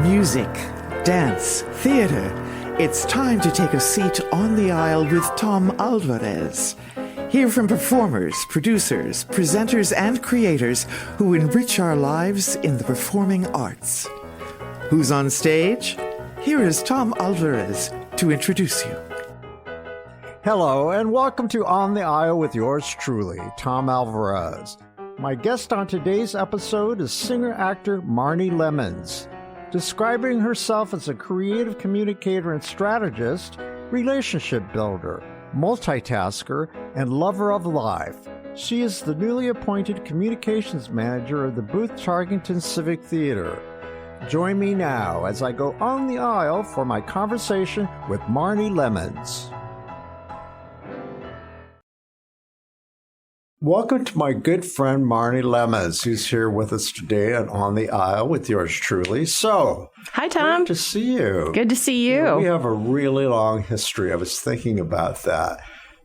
music, dance, theater. It's time to take a seat on the aisle with Tom Alvarez. Hear from performers, producers, presenters, and creators who enrich our lives in the performing arts. Who's on stage? Here is Tom Alvarez to introduce you. Hello, and welcome to On the Aisle with yours truly, Tom Alvarez. My guest on today's episode is singer-actor Marni Lemons. Describing herself as a creative communicator and strategist, relationship builder, multitasker, and lover of life, she is the newly appointed communications manager of the Booth Tarkington Civic Theatre. Join me now as I go on the aisle for my conversation with Marni Lemons. Welcome to my good friend Marni Lemons, who's here with us today and On the Aisle with yours truly. So, hi, Tom. Good to see you. Good to see you. We have a really long history. I was thinking about that.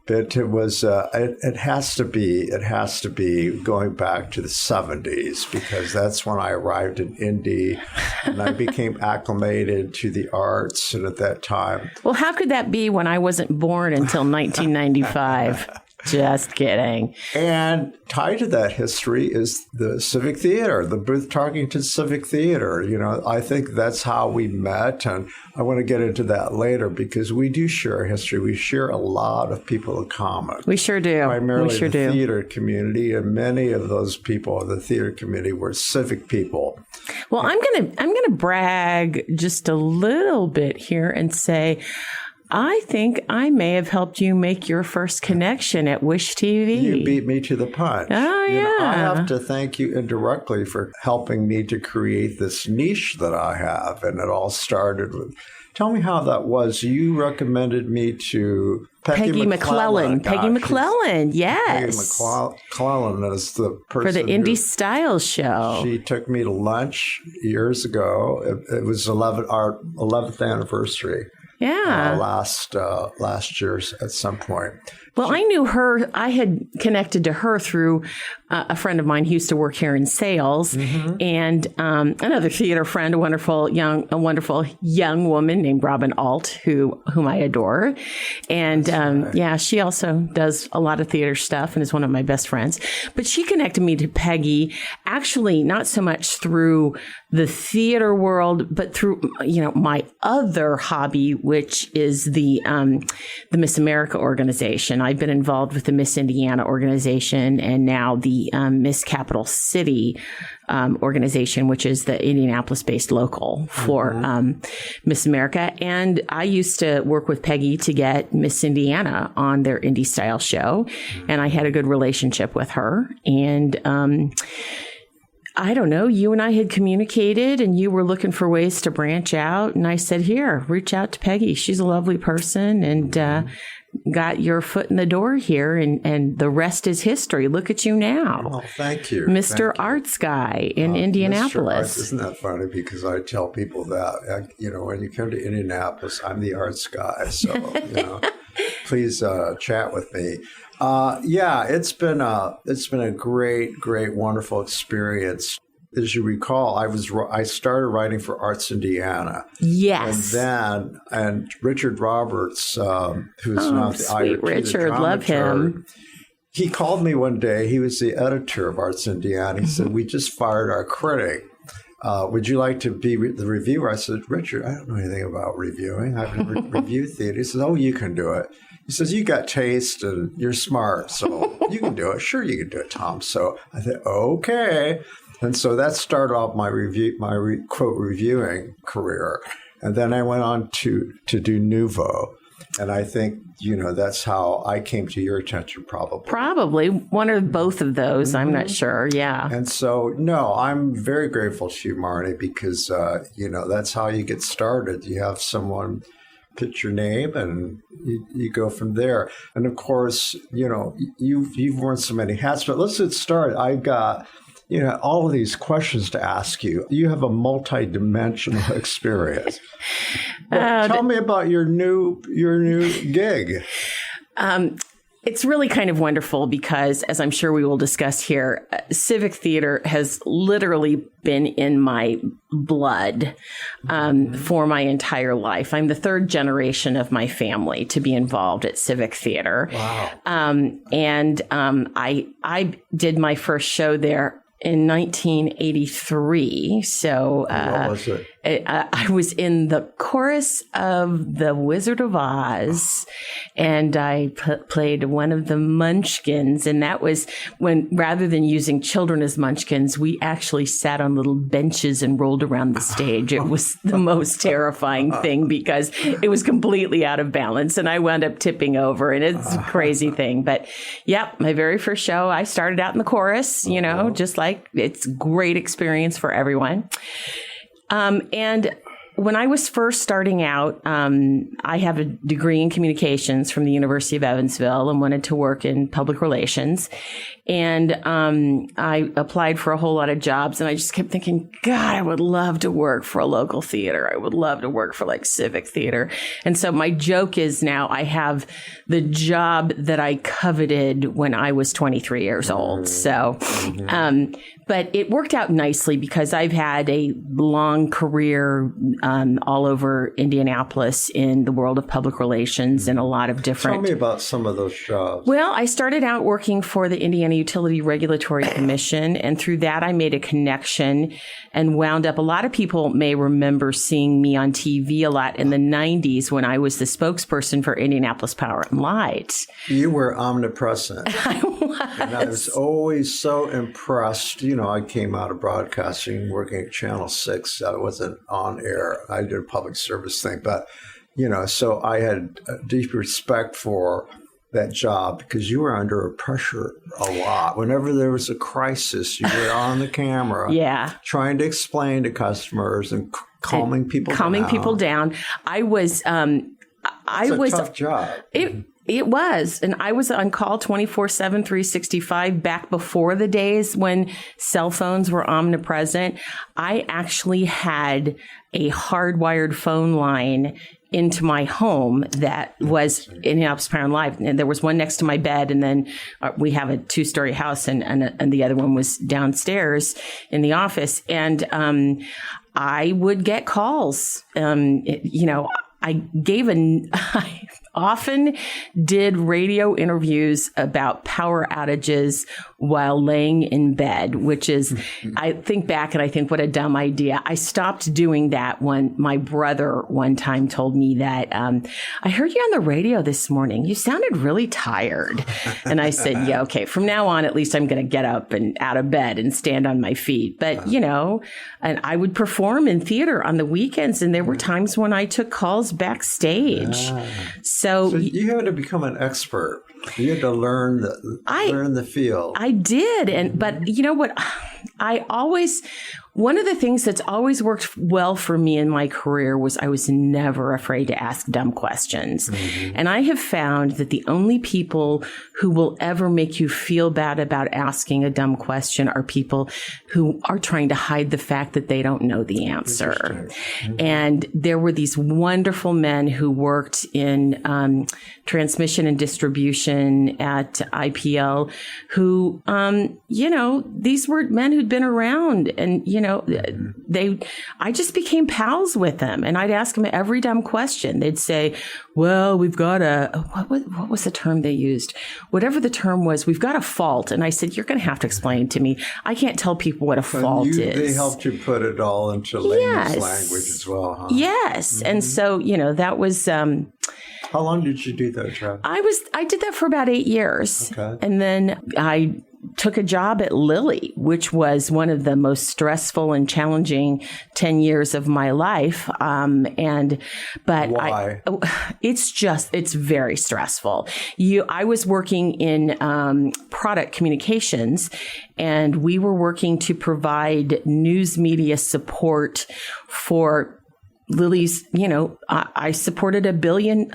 But it was, it has to be going back to the 70s, because that's when I arrived in Indy and I became acclimated to the arts. And at that time. Well, how could that be when I wasn't born until 1995? Just kidding. And tied to that history is the Civic Theater, the Booth Tarkington Civic Theater. You know, I think that's how we met. And I want to get into that later because we do share history. We share a lot of people in common. We sure do. Primarily the theater community. And many of those people in the theater community were civic people. Well, I'm gonna brag just a little bit here and say, I think I may have helped you make your first connection at Wish TV. You beat me to the punch. Oh, yeah. I have to thank you indirectly for helping me to create this niche that I have. And it all started with, tell me how that was. You recommended me to Peggy McClellan. Peggy McClellan, yes. Peggy McClellan is the person for the Indie Style Show. She took me to lunch years ago. It was our 11th anniversary. Yeah. Last year at some point. Well, I knew her. I had connected to her through a friend of mine who used to work here in sales, and another theater friend, a wonderful young woman named Robin Alt, whom I adore, and yeah, she also does a lot of theater stuff and is one of my best friends. But she connected me to Peggy, actually not so much through the theater world, but through my other hobby, which is the Miss America organization. I've been involved with the Miss Indiana organization and now the Miss Capital City organization, which is the Indianapolis-based local for Miss America. And I used to work with Peggy to get Miss Indiana on their Indie Style Show, and I had a good relationship with her. And I don't know, you and I had communicated and you were looking for ways to branch out. And I said, here, reach out to Peggy. She's a lovely person, and got your foot in the door here, and the rest is history. Look at you now. Well, thank you. Mr. Arts Guy in Indianapolis. Isn't that funny? Because I tell people that, when you come to Indianapolis, I'm the arts guy. So, please chat with me. Yeah, it's been a great, wonderful experience. As you recall, I started writing for Arts Indiana. Yes. And Richard Roberts, who's now the sweet Richard, love him. He called me one day. He was the editor of Arts Indiana. He said, we just fired our critic. Would you like to be the reviewer? I said, Richard, I don't know anything about reviewing. I haven't reviewed theater. He says, oh, you can do it. He says, you got taste and you're smart, so you can do it. Sure, you can do it, Tom. So I thought, okay. And so that started off my quote reviewing career. And then I went on to do Nouveau. And I think, that's how I came to your attention, probably. Probably. One or both of those. I'm not sure. Yeah. And so, no, I'm very grateful to you, Marni, because, that's how you get started. You have someone pitch your name and you go from there. And of course, you've worn so many hats, but let's get started. I've got all of these questions to ask you. You have a multi-dimensional experience. Tell me about your new gig. It's really kind of wonderful because, as I'm sure we will discuss here, civic theater has literally been in my blood for my entire life. I'm the third generation of my family to be involved at civic theater. Wow. I did my first show there in 1983. So What was it? I was in the chorus of The Wizard of Oz, and I played one of the Munchkins. And that was when, rather than using children as Munchkins, we actually sat on little benches and rolled around the stage. It was the most terrifying thing because it was completely out of balance, and I wound up tipping over, and it's a crazy thing. But yep, my very first show, I started out in the chorus, just like it's a great experience for everyone. And when I was first starting out, I have a degree in communications from the University of Evansville and wanted to work in public relations. And I applied for a whole lot of jobs, and I just kept thinking, God, I would love to work for a local theater. I would love to work for like civic theater. And so my joke is now I have the job that I coveted when I was 23 years old. So, but it worked out nicely because I've had a long career all over Indianapolis in the world of public relations and a lot of different. Tell me about some of those jobs. Well, I started out working for the Indiana Utility Regulatory Commission, and through that I made a connection and wound up. A lot of people may remember seeing me on TV a lot in the 90s when I was the spokesperson for Indianapolis Power and Light. You were omnipresent. I was. And I was always so impressed. I came out of broadcasting, working at Channel 6. I wasn't on air. I did a public service thing. But, so I had a deep respect for that job because you were under pressure a lot. Whenever there was a crisis, you were on the camera, trying to explain to customers and calming people down. I was, It's a tough job. It was. And I was on call 24/7, 365 back before the days when cell phones were omnipresent. I actually had a hardwired phone line into my home that was in Indianapolis Power and Live. And there was one next to my bed, and then we have a 2-story house, and the other one was downstairs in the office. And I would get calls. I often did radio interviews about power outages while laying in bed, which is, I think back and I think, what a dumb idea. I stopped doing that when my brother one time told me that, I heard you on the radio this morning. You sounded really tired. And I said, yeah, okay, from now on, at least I'm going to get up and out of bed and stand on my feet. But, and I would perform in theater on the weekends, and there were times when I took calls backstage. So you had to become an expert. You had to learn the field. I did. But you know what? One of the things that's always worked well for me in my career was I was never afraid to ask dumb questions. Mm-hmm. And I have found that the only people who will ever make you feel bad about asking a dumb question are people who are trying to hide the fact that they don't know the answer. Mm-hmm. And there were these wonderful men who worked in transmission and distribution at IPL who, these were men who'd been around, and, I just became pals with them, and I'd ask them every dumb question. They'd say, well, we've got what was the term they used? Whatever the term was, we've got a fault. And I said, you're going to have to explain to me. I can't tell people what a fault is. They helped you put it all into layman's language as well, huh? Yes. Mm-hmm. And so, that was... How long did you do that job? I did that for about 8 years. Okay. And then I took a job at Lilly, which was one of the most stressful and challenging 10 years of my life. Why? It's very stressful. I was working in product communications, and we were working to provide news media support for Lilly's, I supported a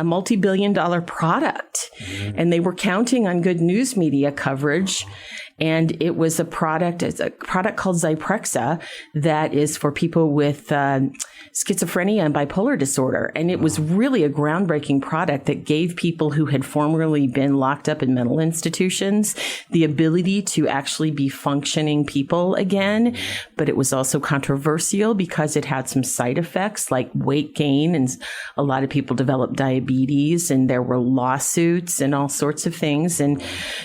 multi-billion-dollar product, and they were counting on good news media coverage. And it was it's a product called Zyprexa that is for people with schizophrenia and bipolar disorder. And it was really a groundbreaking product that gave people who had formerly been locked up in mental institutions the ability to actually be functioning people again. But it was also controversial because it had some side effects like weight gain, and a lot of people developed diabetes, and there were lawsuits and all sorts of things. And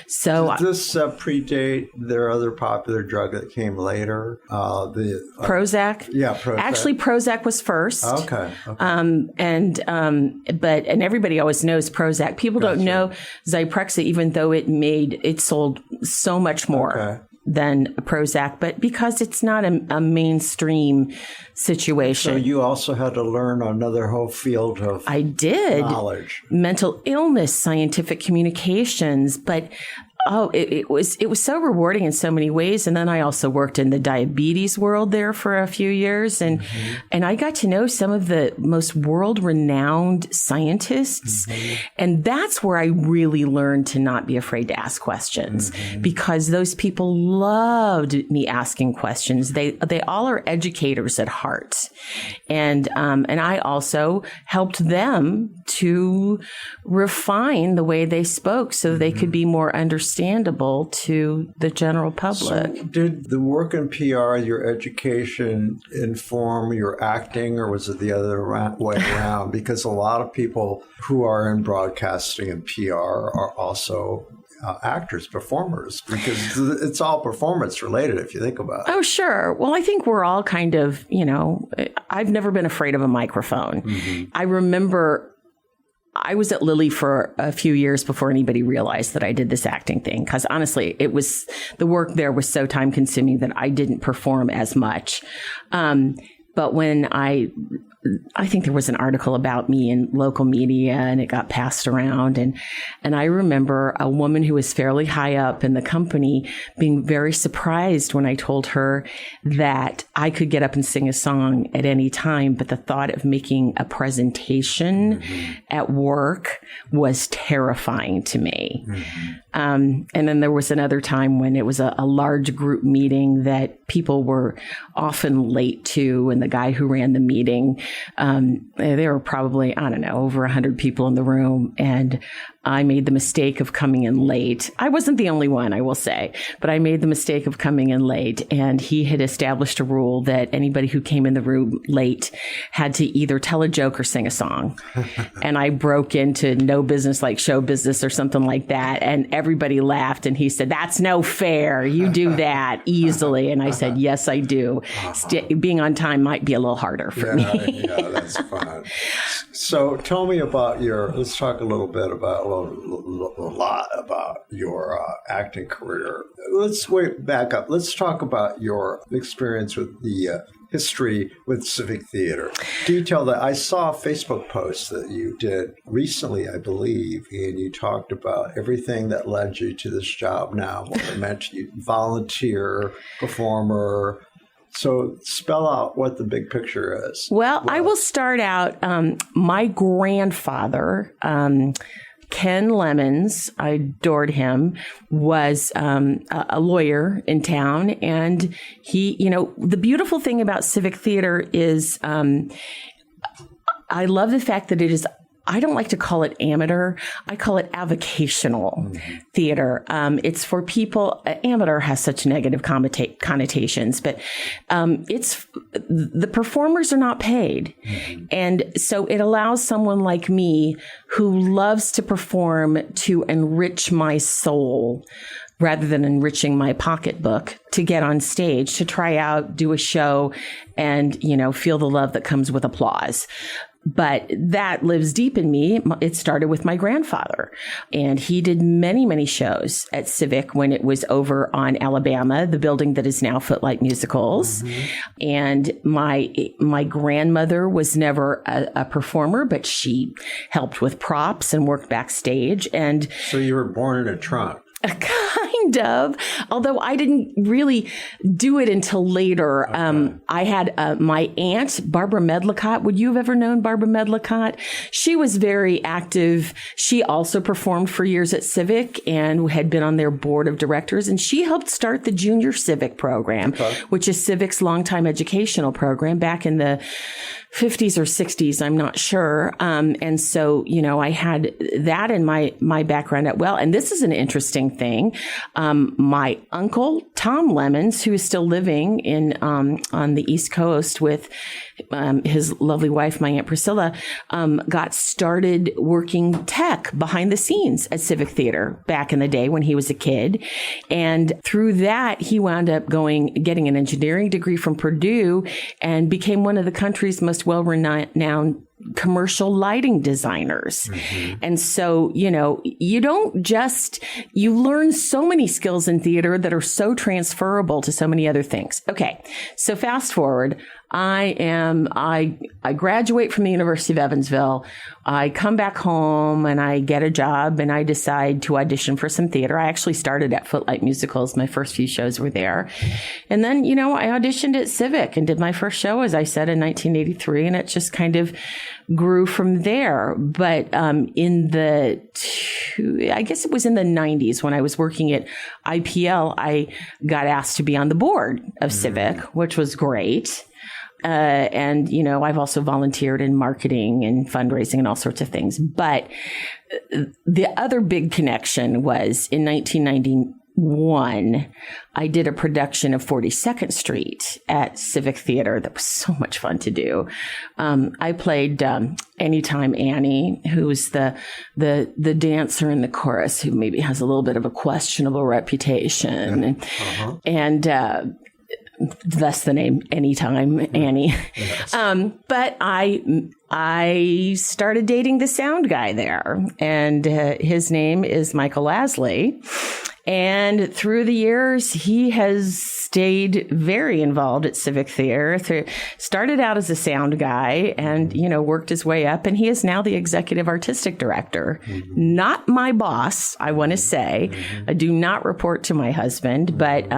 so did this predate their other popular drug that came later? Prozac? Yeah, Prozac. Actually, Prozac was first. Okay. But everybody always knows Prozac. People don't know Zyprexa, even though it sold so much more than Prozac, but because it's not a mainstream situation. So you also had to learn another whole field of knowledge. Mental illness, scientific communications, but it was so rewarding in so many ways. And then I also worked in the diabetes world there for a few years. And I got to know some of the most world-renowned scientists. And that's where I really learned to not be afraid to ask questions, because those people loved me asking questions. They all are educators at heart. And I also helped them to refine the way they spoke so they could be more understandable to the general public. So did the work in PR, your education, inform your acting, or was it the other way around? Because a lot of people who are in broadcasting and PR are also actors, performers, because it's all performance related if you think about it. Oh, sure. Well, I think we're all kind of, I've never been afraid of a microphone. I remember I was at Lilly for a few years before anybody realized that I did this acting thing. Because honestly, the work there was so time consuming that I didn't perform as much. But when I think there was an article about me in local media, and it got passed around. And I remember a woman who was fairly high up in the company being very surprised when I told her that I could get up and sing a song at any time. But the thought of making a presentation at work was terrifying to me. And then there was another time when it was a large group meeting that people were often late to, and the guy who ran the meeting, there were probably, over 100 people in the room, and I made the mistake of coming in late. I wasn't the only one, I will say, but I made the mistake of coming in late, and he had established a rule that anybody who came in the room late had to either tell a joke or sing a song. And I broke into No Business Like Show Business or something like that, and everybody laughed, and he said, "That's no fair. You do that easily." And I said, "Yes, I do." Being on time might be a little harder for me. Yeah, that's fun. So tell me about let's talk a little bit about, a lot about your acting career. Let's back up. Let's talk about your experience with the history with Civic Theatre. Detail that. I saw a Facebook post that you did recently, I believe, and you talked about everything that led you to this job now. What it meant to you, volunteer, performer. So spell out what the big picture is. Well, I will start out. My grandfather, Ken Lemons, I adored him, was a lawyer in town. And he, the beautiful thing about Civic Theatre is I love the fact that it is, I don't like to call it amateur. I call it avocational theater. It's for people. Amateur has such negative connotations, but the performers are not paid. And so it allows someone like me who loves to perform to enrich my soul rather than enriching my pocketbook, to get on stage, to try out, do a show, and, feel the love that comes with applause. But that lives deep in me. It started with my grandfather, and he did many, many shows at Civic when it was over on Alabama, the building that is now Footlight Musicals. And my grandmother was never a performer, but she helped with props and worked backstage. And so you were born in a trunk. Kind kind of, although I didn't really do it until later. Okay. I had my aunt, Barbara Medlicott. Would you have ever known Barbara Medlicott? She was very active. She also performed for years at Civic and had been on their board of directors. And she helped start the Junior Civic program, which is Civic's longtime educational program back in the 50s or 60s, I'm not sure. And so, I had that in my background at well. And this is an interesting thing. My uncle, Tom Lemons, who is still living in on the East Coast with his lovely wife, my Aunt Priscilla, got started working tech behind the scenes at Civic Theatre back in the day when he was a kid. And through that, he wound up getting an engineering degree from Purdue and became one of the country's most well-renowned commercial lighting designers. Mm-hmm. And so, you learn so many skills in theater that are so transferable to so many other things. Okay. So fast forward, I graduate from the University of Evansville. I come back home and I get a job and I decide to audition for some theater. I actually started at Footlight Musicals. My first few shows were there. And then, I auditioned at Civic and did my first show, as I said, in 1983. And it just kind of grew from there. But I guess it was in the 90s when I was working at IPL, I got asked to be on the board of Civic, which was great. And I've also volunteered in marketing and fundraising and all sorts of things. But the other big connection was in 1991, I did a production of 42nd Street at Civic Theatre. That was so much fun to do. I played Anytime Annie, who's the dancer in the chorus who maybe has a little bit of a questionable reputation. And thus the name Anytime Annie. Yes. But I started dating the sound guy there, and his name is Michael Lasley. And through the years, he has stayed very involved at Civic Theatre. Started out as a sound guy and, worked his way up. And he is now the executive artistic director. Mm-hmm. Not my boss, I want to say. Mm-hmm. I do not report to my husband, but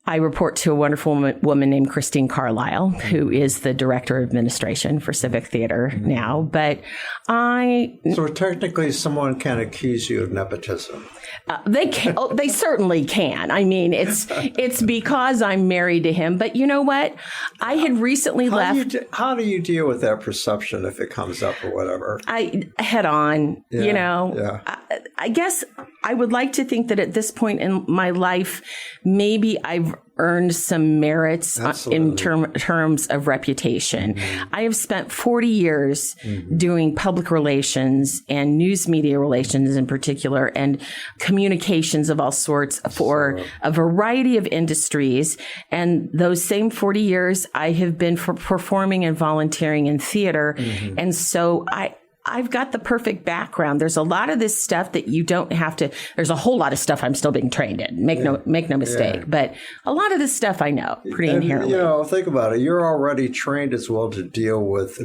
I report to a wonderful woman named Christine Carlisle, who is the director of administration for Civic Theatre now. But So technically someone can accuse you of nepotism. They can. Oh, they certainly can. I mean, it's because I'm married to him. But you know what? I had recently left. How do you deal with that perception if it comes up or whatever? I head on. Yeah. I guess I would like to think that at this point in my life, maybe I've earned some merits in terms of reputation. Mm-hmm. I have spent 40 years doing public relations and news media relations in particular, and communications of all sorts for a variety of industries. And those same 40 years, I have been performing and volunteering in theater. Mm-hmm. And so I've got the perfect background. There's a lot of this stuff that you don't have to. There's a whole lot of stuff I'm still being trained in. Make no mistake. Yeah. But a lot of this stuff I know pretty inherently. Think about it. You're already trained as well to deal with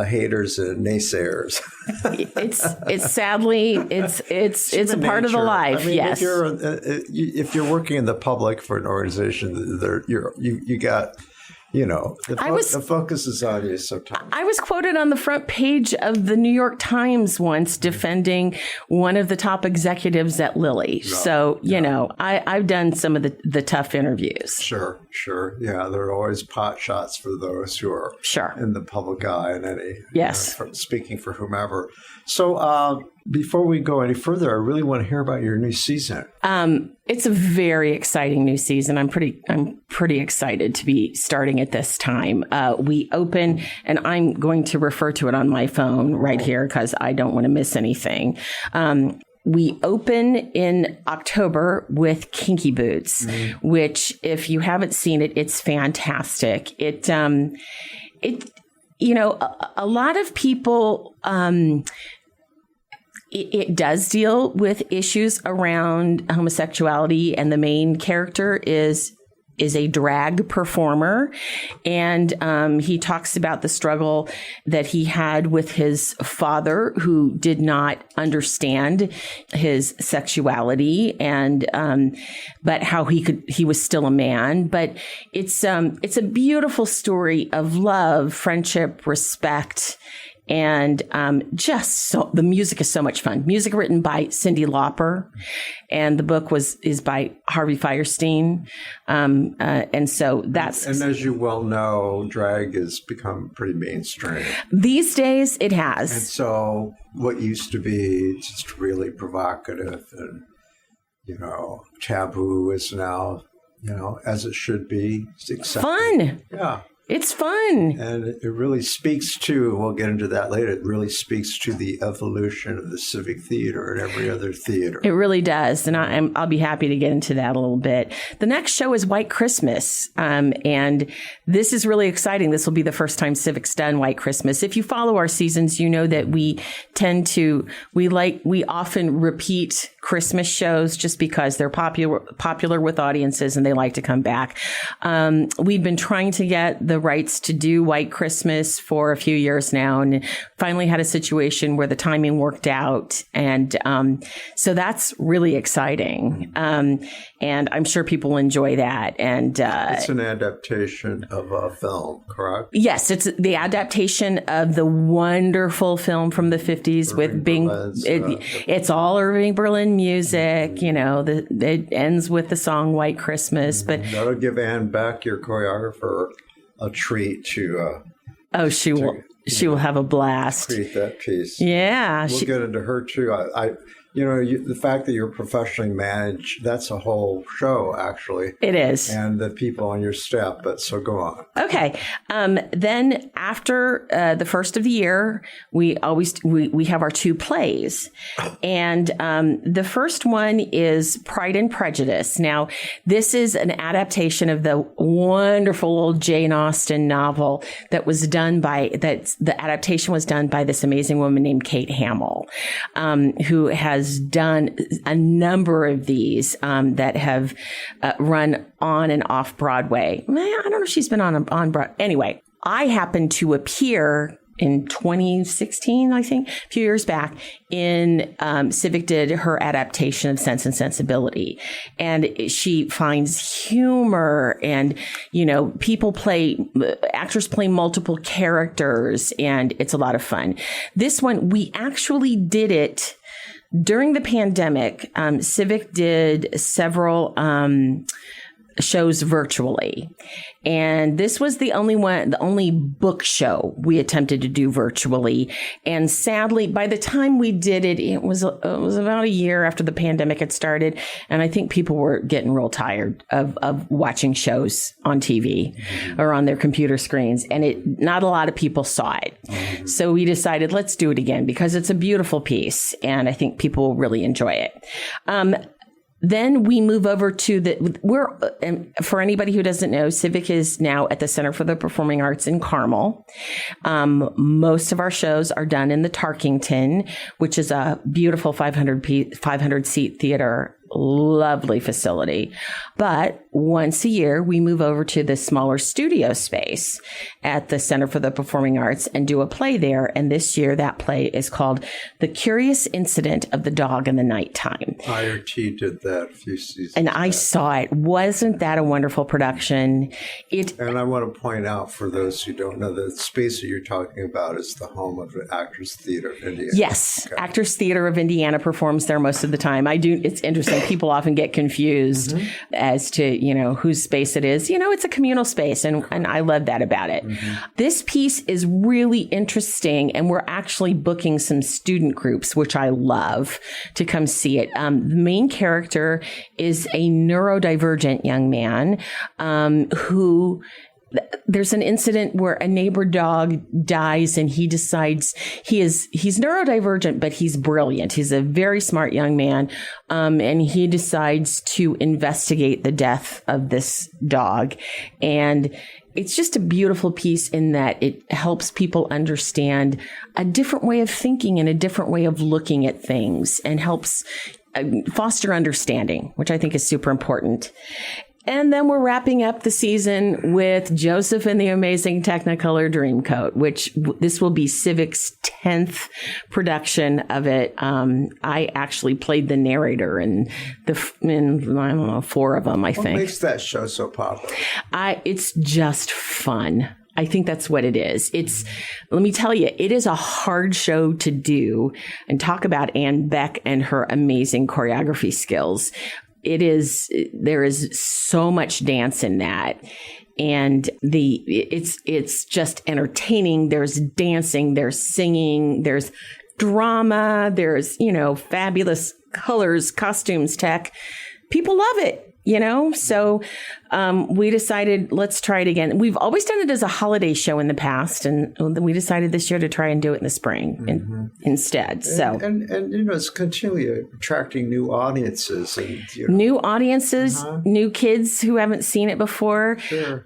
haters and naysayers. It's sadly it's a part of the life. I mean, yes. If you're working in the public for an organization, you got. The focus is on you sometimes. I was quoted on the front page of the New York Times once defending one of the top executives at Lilly. I've done some of the tough interviews. Sure. Yeah, there are always pot shots for those who are in the public eye and any speaking for whomever. So before we go any further, I really want to hear about your new season. It's a very exciting new season. I'm pretty excited to be starting at this time. We open, and I'm going to refer to it on my phone right here because I don't want to miss anything. We open in October with Kinky Boots, which, if you haven't seen it, it's fantastic. A lot of people. It does deal with issues around homosexuality, and the main character is is a drag performer, and he talks about the struggle that he had with his father, who did not understand his sexuality, and but how he was still a man. But it's a beautiful story of love, friendship, respect. And the music is so much fun. Music written by Cyndi Lauper, and the book is by Harvey Fierstein. And so that's... And as you well know, drag has become pretty mainstream. These days, it has. And so what used to be just really provocative and, taboo is now, as it should be. It's accepted. Fun. Yeah. It's fun. And it really speaks to, we'll get into that later, it really speaks to the evolution of the Civic Theater and every other theater. It really does. And I'll be happy to get into that a little bit. The next show is White Christmas. And this is really exciting. This will be the first time Civic's done White Christmas. If you follow our seasons, you know that we often repeat Christmas shows just because they're popular with audiences and they like to come back. We've been trying to get the rights to do White Christmas for a few years now, and finally had a situation where the timing worked out. And so that's really exciting. And I'm sure people will enjoy that. And it's an adaptation of a film, correct? Yes, it's the adaptation of the wonderful film from the 50s with Bing. It's all Irving Berlin music. It ends with the song White Christmas. But that'll give Ann Beck, your choreographer, a treat to. She will have a blast. Create that piece. Yeah, we'll get into her too. The fact that you're professionally managed, that's a whole show, actually. It is. And the people on your staff, so go on. Okay. Then after the first of the year, we have our two plays. And the first one is Pride and Prejudice. Now, this is an adaptation of the wonderful old Jane Austen novel the adaptation was done by this amazing woman named Kate Hamill, who has done a number of these that have run on and off Broadway. I don't know if she's been on Broadway. Anyway, I happened to appear in 2016, I think, a few years back, Civic did her adaptation of Sense and Sensibility. And she finds humor and, actors play multiple characters, and it's a lot of fun. This one, we actually did it during the pandemic. Civic did several shows virtually. And this was the only book show we attempted to do virtually. And sadly, by the time we did it, it was about a year after the pandemic had started. And I think people were getting real tired of watching shows on TV or on their computer screens. And not a lot of people saw it. So we decided, let's do it again because it's a beautiful piece. And I think people will really enjoy it. Then we move over to for anybody who doesn't know, Civic is now at the Center for the Performing Arts in Carmel. Most of our shows are done in the Tarkington, which is a beautiful 500 seat theater. Lovely facility. But once a year, we move over to the smaller studio space at the Center for the Performing Arts and do a play there. And this year, that play is called The Curious Incident of the Dog in the Nighttime. IRT did that a few seasons And back. I saw it. Wasn't that a wonderful production? And I want to point out for those who don't know, the space that you're talking about is the home of the Actors Theater of Indiana. Yes. Okay. Actors Theater of Indiana performs there most of the time. It's interesting. People often get confused as to, whose space it is. It's a communal space, and I love that about it. This piece is really interesting, and we're actually booking some student groups, which I love, to come see it. The main character is a neurodivergent young man who... There's an incident where a neighbor dog dies, and he decides he's neurodivergent, but he's brilliant. He's a very smart young man. And he decides to investigate the death of this dog. And it's just a beautiful piece in that it helps people understand a different way of thinking and a different way of looking at things, and helps foster understanding, which I think is super important. And then we're wrapping up the season with Joseph and the Amazing Technicolor Dreamcoat, which this will be Civic's 10th production of it. I actually played the narrator in I don't know, 4 of them, I think. What makes that show so popular? It's just fun. I think that's what it is. Let me tell you, it is a hard show to do, and talk about Ann Beck and her amazing choreography skills. There is so much dance in that. And it's just entertaining. There's dancing, there's singing, there's drama, there's, fabulous colors, costumes, tech. People love it. So we decided, let's try it again. We've always done it as a holiday show in the past, and we decided this year to try and do it in the spring instead. So and it's continually attracting new audiences. And, new audiences, new kids who haven't seen it before. Sure.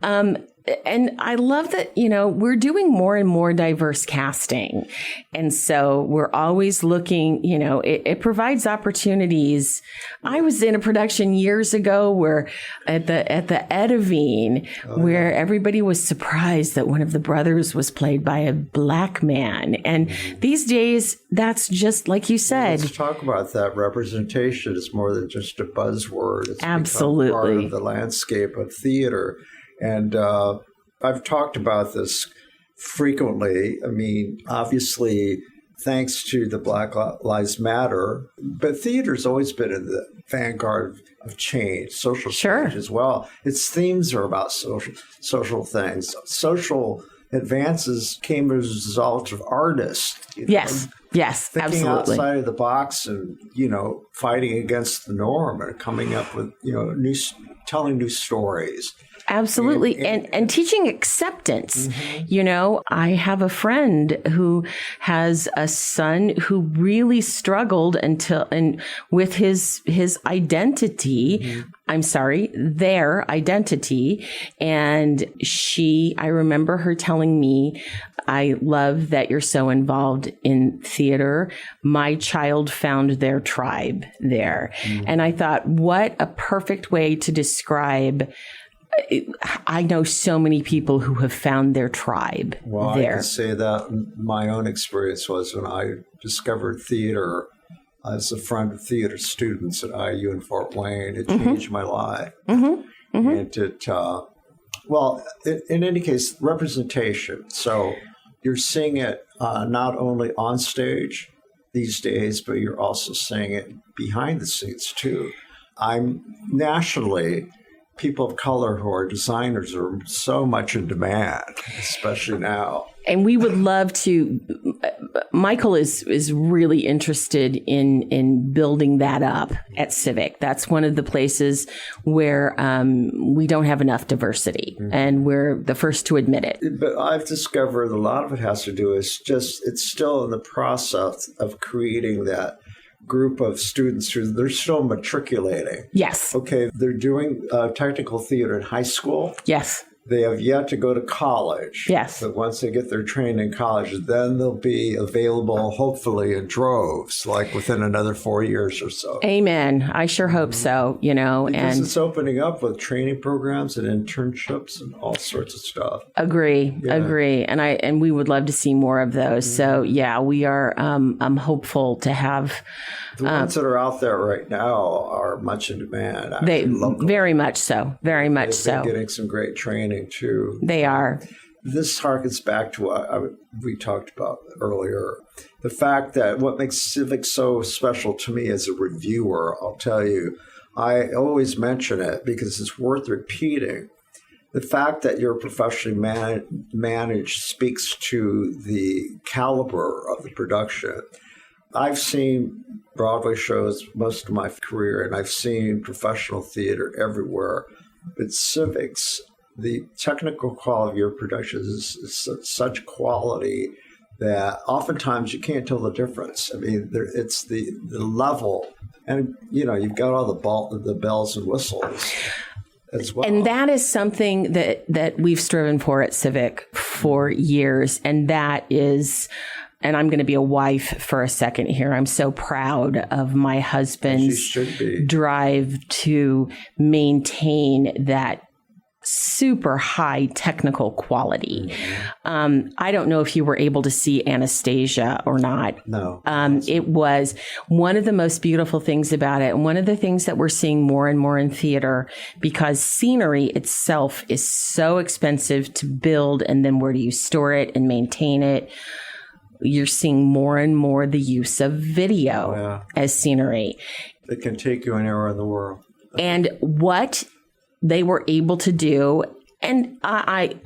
And I love that, we're doing more and more diverse casting. And so we're always looking, it provides opportunities. I was in a production years ago where at the Edivine, where everybody was surprised that one of the brothers was played by a black man. And these days, that's just like you said. Let's talk about that. Representation is more than just a buzzword. It's absolutely become part of the landscape of theater. And I've talked about this frequently. I mean, obviously, thanks to the Black Lives Matter, but theater's always been in the vanguard of change, social change as well. Its themes are about social things. Social advances came as a result of artists. Yes, thinking absolutely. outside of the box and, fighting against the norm and coming up with, telling new stories. Absolutely. And teaching acceptance. I have a friend who has a son who really struggled with his identity. I'm sorry, their identity. And I remember her telling me, I love that you're so involved in theater. My child found their tribe there. And I thought, what a perfect way to describe. I know so many people who have found their tribe there. I can say that my own experience was when I discovered theater as a friend of theater students at IU in Fort Wayne. It changed my life. And in any case, representation. So you're seeing it not only on stage these days, but you're also seeing it behind the scenes too. Nationally, people of color who are designers are so much in demand, especially now. And we would love to. Michael is really interested in building that up at Civic. That's one of the places where we don't have enough diversity, and we're the first to admit it. But I've discovered a lot of it has to do is it's still in the process of creating that group of students who they're still matriculating. Yes. Okay, they're doing technical theater in high school. Yes. They have yet to go to college. Yes. But once they get their training in college, then they'll be available, hopefully, in droves, like within another 4 years or so. Amen. I sure hope so, Because it's opening up with training programs and internships and all sorts of stuff. Agree. And we would love to see more of those. So, we are I'm hopeful to have. The ones that are out there right now are much in demand. Very much so. Very much so. They're getting some great training, too. They are. This harkens back to what we talked about earlier. The fact that what makes Civic so special to me as a reviewer, I'll tell you, I always mention it because it's worth repeating. The fact that you're professionally managed speaks to the caliber of the production. I've seen Broadway shows most of my career, and I've seen professional theater everywhere. But Civic's, the technical quality of your productions is such quality that oftentimes you can't tell the difference. I mean, it's the level, and you've got all the bells and whistles as well. And that is something that we've striven for at Civic for years, and that is and I'm going to be a wife for a second here. I'm so proud of my husband's drive to maintain that super high technical quality. I don't know if you were able to see Anastasia or not. No. It was one of the most beautiful things about it. And one of the things that we're seeing more and more in theater, because scenery itself is so expensive to build. And then where do you store it and maintain it? You're seeing more and more the use of video as scenery. It can take you anywhere in the world. And what they were able to do, and I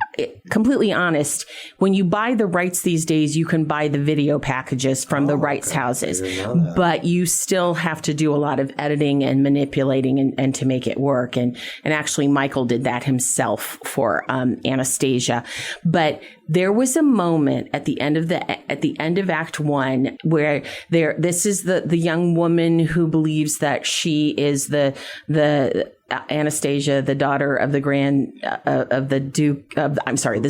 completely honest, when you buy the rights these days, you can buy the video packages from the rights houses, but you still have to do a lot of editing and manipulating and to make it work. And actually Michael did that himself for Anastasia. But there was a moment at the end of Act 1 where this is the young woman who believes that she is the Anastasia, the daughter of the the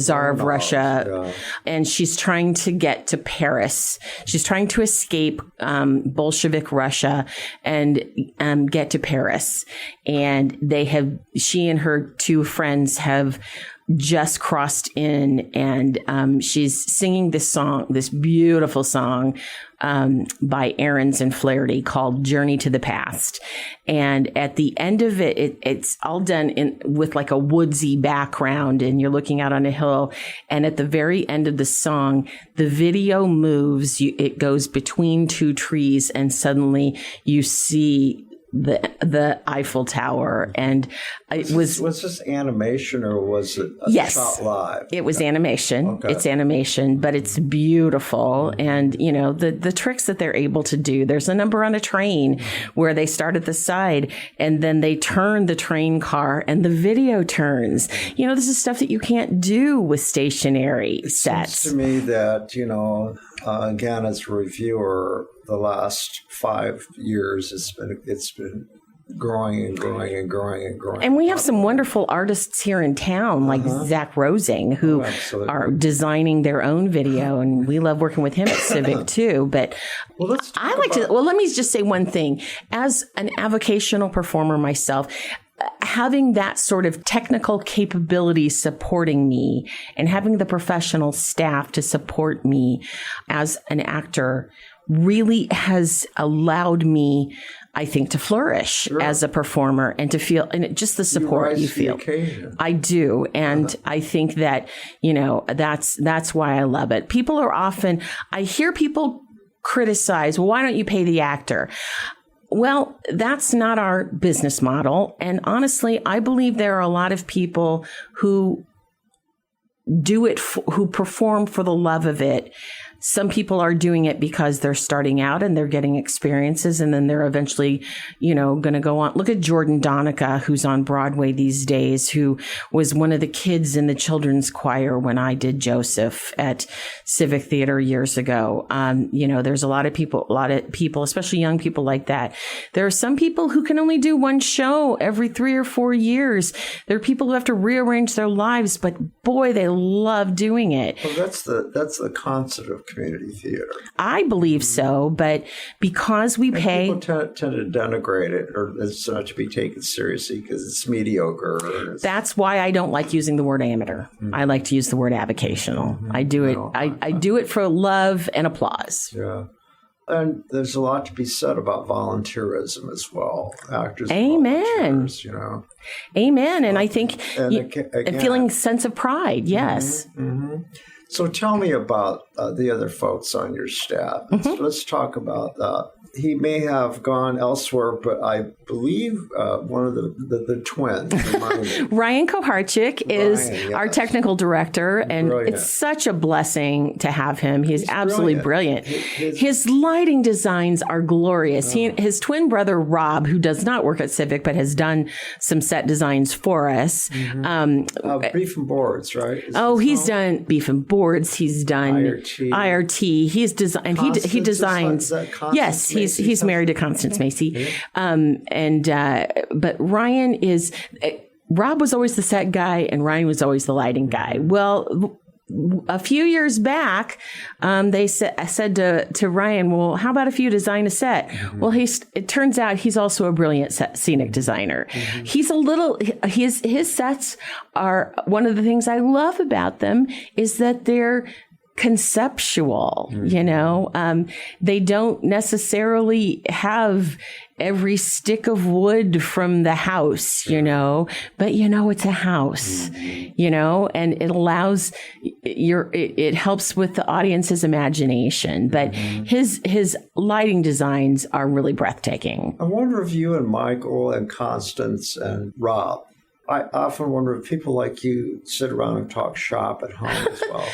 Tsar of Russia. And she's trying to get to Paris. She's trying to escape Bolshevik Russia and get to Paris. And she and her two friends have just crossed in, and she's singing this beautiful song by Ahrens and Flaherty called Journey to the Past. And at the end of it's all done with like a woodsy background, and you're looking out on a hill. And at the very end of the song, the video moves. It goes between two trees, and suddenly you see the Eiffel Tower. And it was this animation or was it shot live? It was animation. Okay. It's animation, but it's beautiful. And the tricks that they're able to do, there's a number on a train where they start at the side and then they turn the train car and the video turns. This is stuff that you can't do with stationary sets. It seems to me that again, as a reviewer, the last 5 years, it's been growing and growing and growing and growing. And we have some wonderful artists here in town, like Zach Rosing, who are designing their own video, and we love working with him at Civic too. But let me just say one thing. As an avocational performer myself, having that sort of technical capability supporting me and having the professional staff to support me as an actor really has allowed me, I think, to flourish as a performer and to feel, and just the support you feel. I do. And I think that, that's why I love it. People are often, I hear people criticize, well, why don't you pay the actor? Well, that's not our business model. And honestly, I believe there are a lot of people who do it, who perform for the love of it. Some people are doing it because they're starting out and they're getting experiences, and then they're eventually, going to go on. Look at Jordan Donica, who's on Broadway these days, who was one of the kids in the children's choir when I did Joseph at Civic Theatre years ago. There's a lot of people, especially young people like that. There are some people who can only do one show every 3 or 4 years. There are people who have to rearrange their lives, but boy, they love doing it. Well, that's the concept of community theater. I believe so, but because we pay... People tend to denigrate it, or it's not to be taken seriously because it's mediocre. That's why I don't like using the word amateur. I like to use the word avocational. I do it. I do it for love and applause. Yeah. And there's a lot to be said about volunteerism as well. Actors, amen. Amen. And I think again, feeling sense of pride. Yes. So tell me about the other folks on your staff. Let's talk about that. He may have gone elsewhere, but I believe one of the twins. Ryan Koharchik is our technical director, and it's such a blessing to have him. He's absolutely brilliant. His lighting designs are glorious. His twin brother, Rob, who does not work at Civic, but has done some set designs for us. Beef and Boards, right? He's done Beef and Boards. He's done IRT. He's designed. He designs. Yes, he's married to Constance Macy. But Ryan is. Rob was always the set guy, and Ryan was always the lighting guy. Well, a few years back, they said to Ryan, well, how about if you design a set? Well, it turns out he's also a brilliant scenic designer. He's his sets are, one of the things I love about them is that they're conceptual, they don't necessarily have every stick of wood from the house, but it's a house, and it allows it helps with the audience's imagination. But his lighting designs are really breathtaking. I wonder if you and Michael and Constance and Rob, I often wonder if people like you sit around and talk shop at home as well.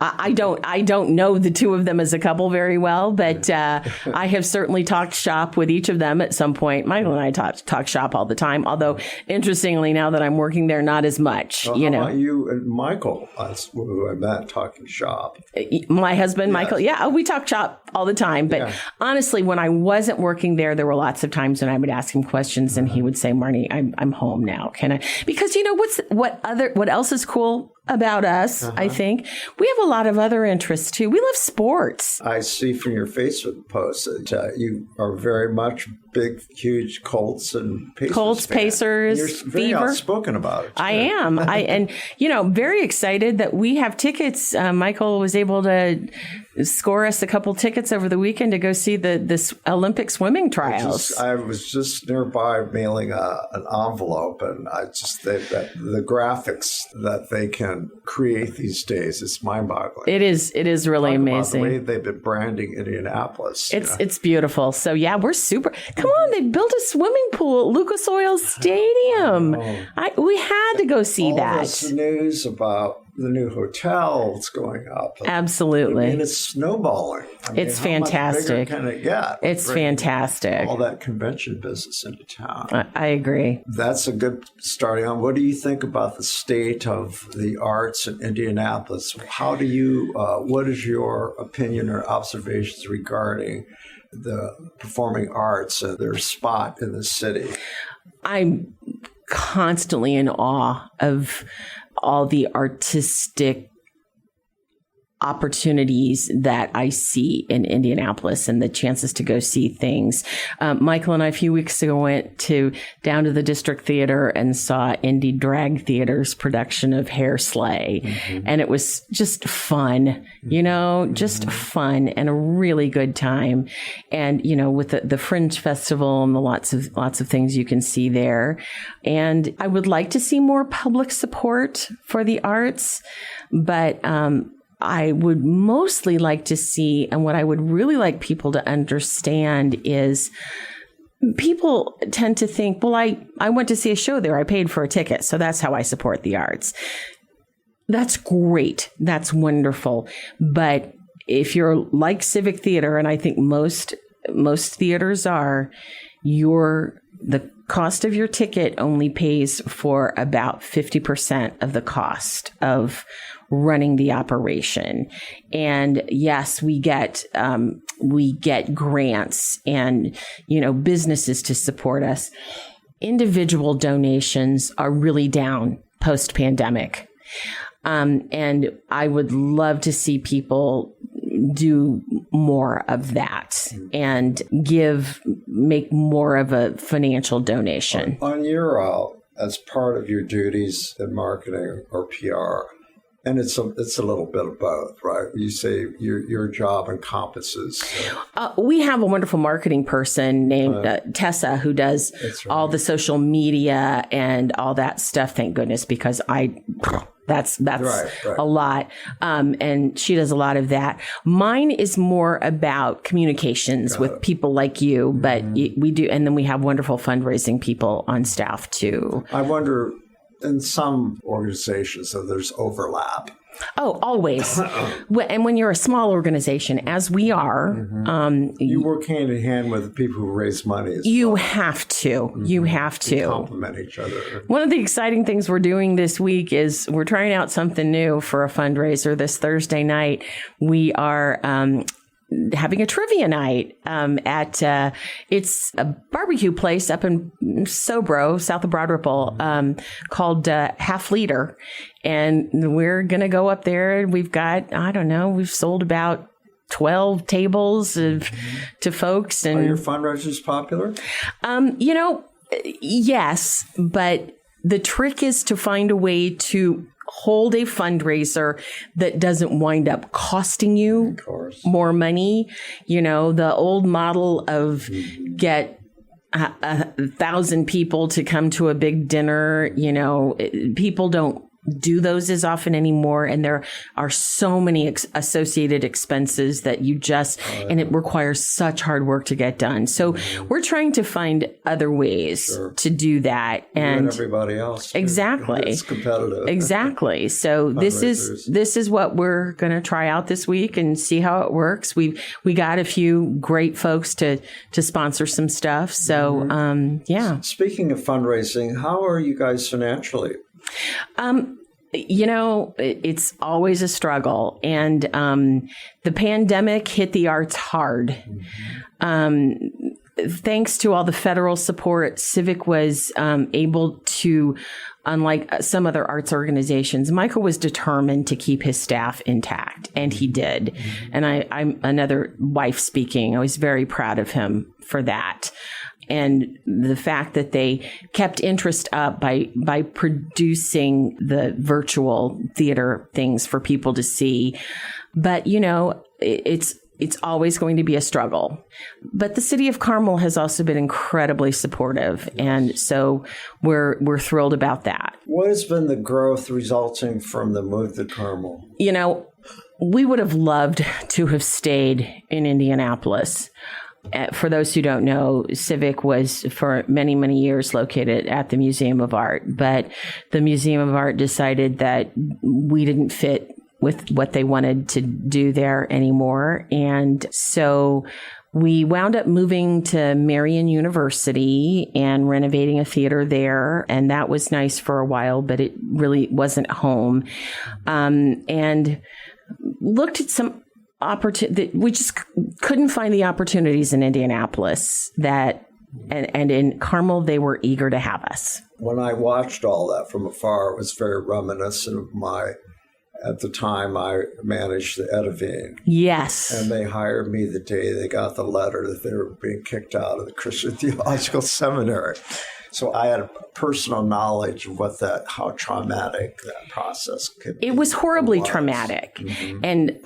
I don't know the two of them as a couple very well, but I have certainly talked shop with each of them at some point. Michael and I talk shop all the time, although interestingly, now that I'm working there, not as much. Well, how about you and Michael, who I met, talking shop? My husband, yes. Michael, yeah, we talk shop all the time. But honestly, when I wasn't working there were lots of times when I would ask him questions, and he would say, "Marni, I'm home now. Can I?" Because what else is cool about us, I think we have a lot of other interests too. We love sports. I see from your Facebook posts that you are very much big, huge Colts and Pacers. Colts, fan. Pacers, You're very Fever. Outspoken about it. Too. I am. Very excited that we have tickets. Michael was able to score us a couple tickets over the weekend to go see this Olympic swimming trials. I was just nearby mailing an envelope, and the graphics that they can create these days, it's mind-boggling. It is really amazing. The way they've been branding Indianapolis. It's beautiful. So yeah, we're super. Come on, they built a swimming pool at Lucas Oil Stadium. We had to go see that. All this news about the new hotel that's going up. Absolutely. And it's snowballing. It's fantastic. How much bigger can it get? It's fantastic. All that convention business into town. I agree. That's a good starting on. What do you think about the state of the arts in Indianapolis? How do you, what is your opinion or observations regarding the performing arts and their spot in the city? I'm constantly in awe of all the artistic opportunities that I see in Indianapolis and the chances to go see things. Michael and I a few weeks ago went down to the District Theater and saw Indie Drag Theater's production of Hair Slay. And it was just fun, just fun and a really good time. And, with the Fringe Festival and the lots of things you can see there. And I would like to see more public support for the arts, but, I would mostly like to see, and what I would really like people to understand is people tend to think, well, I went to see a show there. I paid for a ticket. So that's how I support the arts. That's great. That's wonderful. But if you're like Civic Theater, and I think most theaters are, the cost of your ticket only pays for about 50% of the cost of running the operation. And yes, we get grants and, businesses to support us. Individual donations are really down post-pandemic. And I would love to see people do more of that and make more of a financial donation. On your, as part of your duties in marketing or PR, and it's a little bit of both, right? You say your job encompasses. We have a wonderful marketing person named Tessa who does all the social media and all that stuff. Thank goodness, because that's right. A lot. And she does a lot of that. Mine is more about communications with people like you, but we do. And then we have wonderful fundraising people on staff too. I wonder, in some organizations, so there's overlap. Oh, always. And when you're a small organization, as we are, you work hand in hand with the people who raise money. You have to. You have to. You complement each other. One of the exciting things we're doing this week is we're trying out something new for a fundraiser this Thursday night. We are having a trivia night at it's a barbecue place up in Sobro, south of Broad Ripple, called Half Liter. And we're going to go up there. We've got, I don't know, we've sold about 12 tables to folks. And are your fundraisers popular? Yes, but the trick is to find a way to hold a fundraiser that doesn't wind up costing you more money. The old model of get 1,000 people to come to a big dinner, people don't do those as often anymore. And there are so many associated expenses that and it requires such hard work to get done. So we're trying to find other ways to do that. And everybody else. Exactly. It's competitive. Exactly. So this is what we're going to try out this week and see how it works. We got a few great folks to sponsor some stuff. So, yeah. Speaking of fundraising, how are you guys financially? It's always a struggle, and the pandemic hit the arts hard. Thanks to all the federal support, Civic was able to, unlike some other arts organizations, Michael was determined to keep his staff intact, and he did. And I'm another wife speaking. I was very proud of him for that. And the fact that they kept interest up by producing the virtual theater things for people to see. But, it's always going to be a struggle. But the city of Carmel has also been incredibly supportive. And so we're thrilled about that. What has been the growth resulting from the move to Carmel? We would have loved to have stayed in Indianapolis. For those who don't know, Civic was for many, many years located at the Museum of Art, but the Museum of Art decided that we didn't fit with what they wanted to do there anymore. And so we wound up moving to Marian University and renovating a theater there. And that was nice for a while, but it really wasn't home. And looked at some opportunity. We just couldn't find the opportunities in Indianapolis and in Carmel, they were eager to have us. When I watched all that from afar, it was very reminiscent of at the time I managed the Edivine. Yes. And they hired me the day they got the letter that they were being kicked out of the Christian Theological Seminary. So I had a personal knowledge of how traumatic that process could be. It was horribly traumatic. And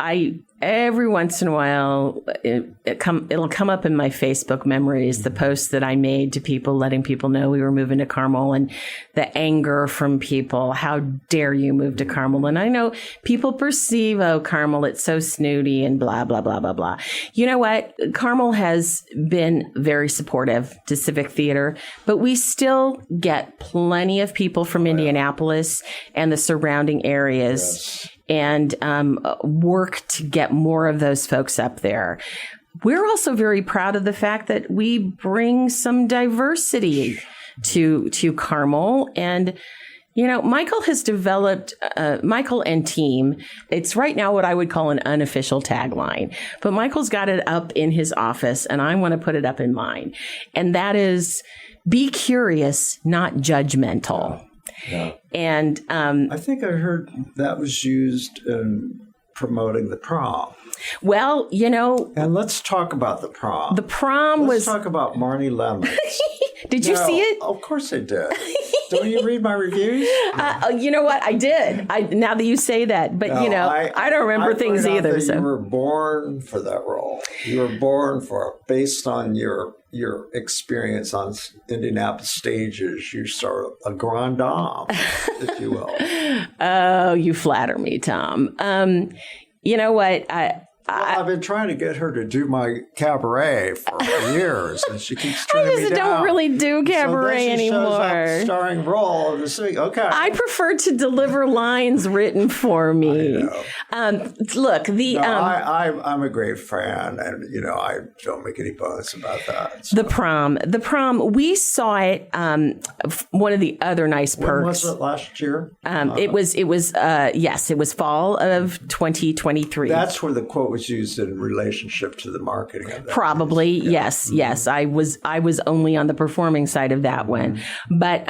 every once in a while, it'll come up in my Facebook memories, the posts that I made to people, letting people know we were moving to Carmel, and the anger from people. How dare you move to Carmel? And I know people perceive, Carmel, it's so snooty and blah, blah, blah, blah, blah. You know what? Carmel has been very supportive to Civic Theater, but we still get plenty of people from Indianapolis and the surrounding areas. And work to get more of those folks up there. We're also very proud of the fact that we bring some diversity to Carmel. And, Michael has developed, Michael and team, it's right now what I would call an unofficial tagline. But Michael's got it up in his office, and I want to put it up in mine. And that is, be curious, not judgmental. Yeah. And I think I heard that was used in promoting the prom. Well, and let's talk about the prom. The prom let's talk about Marni Lemons. Did you see it? Of course I did. Don't you read my reviews? You know what? I did. Now that you say that, but I don't remember things either. You were born for that role. You were born based on your experience on Indianapolis stages. You're sort of a grande dame, if you will. Oh, you flatter me, Tom. You know what? I've been trying to get her to do my cabaret for years, and she keeps turning me down. I don't really do cabaret anymore. Shows up starring role of the city. Okay. I prefer to deliver lines written for me. Look, I'm a great fan, and I don't make any bones about that. So. The prom. We saw it. One of the other nice perks. When was it last year? It was fall of 2023. That's where the quote was used in relationship to the marketing of that. Probably, yes. I was only on the performing side of that one, but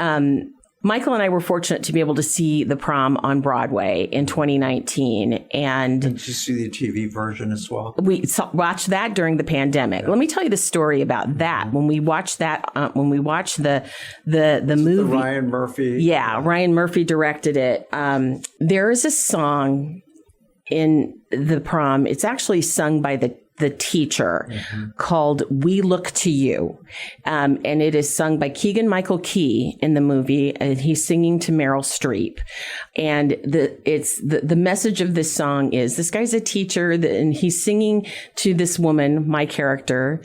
Michael and I were fortunate to be able to see the prom on Broadway in 2019. And did you see the TV version as well? We watched that during the pandemic. Yeah. Let me tell you the story about that. When we watched that, when we watched the movie. Ryan Murphy. Yeah, Ryan Murphy directed it. There is a song in the prom. It's actually sung by the teacher called We Look to You. And it is sung by Keegan-Michael Key in the movie, and he's singing to Meryl Streep. And the message of this song is this guy's a teacher and he's singing to this woman, my character,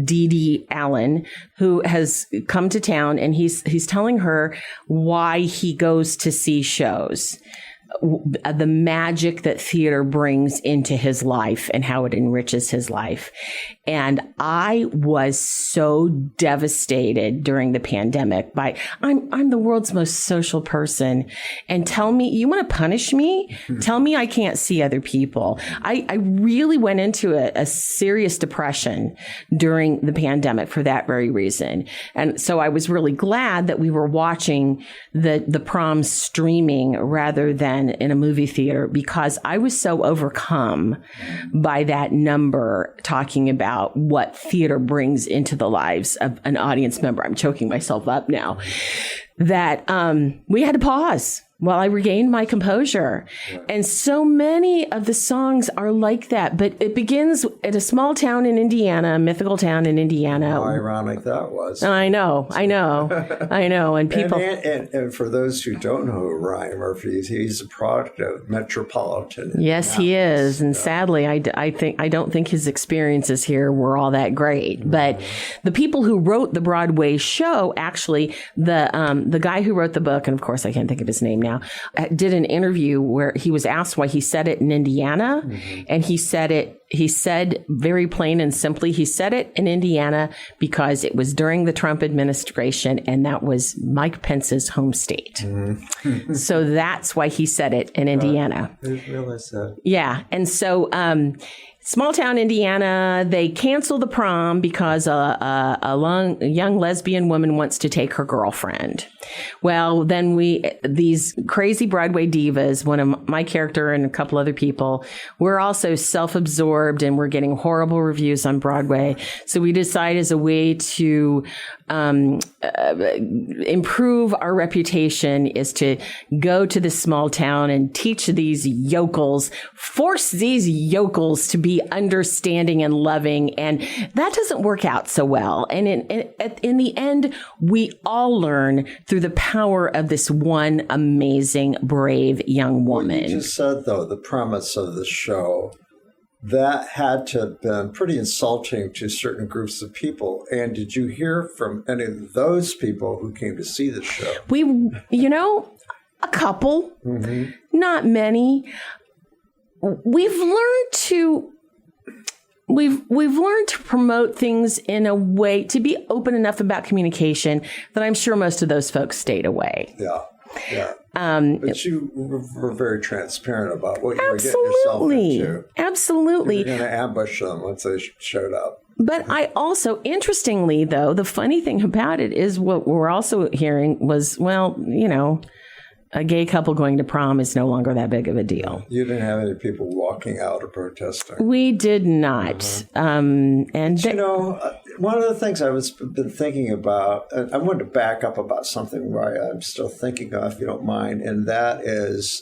Dee Dee Allen, who has come to town, and he's telling her why he goes to see shows. The magic that theater brings into his life and how it enriches his life. And I was so devastated during the pandemic by, I'm the world's most social person, and tell me, you want to punish me? Tell me I can't see other people. I really went into a serious depression during the pandemic for that very reason. And so I was really glad that we were watching the prom streaming rather than in a movie theater, because I was so overcome by that number talking about what theater brings into the lives of an audience member. I'm choking myself up now. That we had to pause while I regained my composure. And so many of the songs are like that, but it begins at a small town in Indiana, a mythical town in Indiana. How ironic that was. I know. And people. And for those who don't know who Ryan Murphy is, he's a product of Metropolitan. Yes, he is. And sadly, I don't think his experiences here were all that great. But the people who wrote the Broadway show, actually, the guy who wrote the book, and of course I can't think of his name now, did an interview where he was asked why he said it in Indiana. And he said very plain and simply, he said it in Indiana because it was during the Trump administration, and that was Mike Pence's home state. So that's why he said it in Indiana. I didn't realize that. Yeah. And so, small town Indiana, they cancel the prom because a young lesbian woman wants to take her girlfriend. Well, then these crazy Broadway divas, one of my character and a couple other people, we're also self-absorbed and we're getting horrible reviews on Broadway. So we decide as a way to improve our reputation is to go to this small town and teach these yokels, force these yokels to be understanding and loving. And that doesn't work out so well. And in the end, we all learn through the power of this one amazing, brave young woman. What you just said, though, the premise of the show, that had to have been pretty insulting to certain groups of people. And did you hear from any of those people who came to see the show? A couple, not many. We've learned to promote things in a way, to be open enough about communication that I'm sure most of those folks stayed away. Yeah. But you were very transparent about what you were getting yourself into. Absolutely. You're going to ambush them once they showed up. But I also, interestingly, though, the funny thing about it is what we're also hearing was, a gay couple going to prom is no longer that big of a deal. You didn't have any people walking out or protesting. We did not. One of the things been thinking about, and I wanted to back up about something where I'm still thinking of, if you don't mind, and that is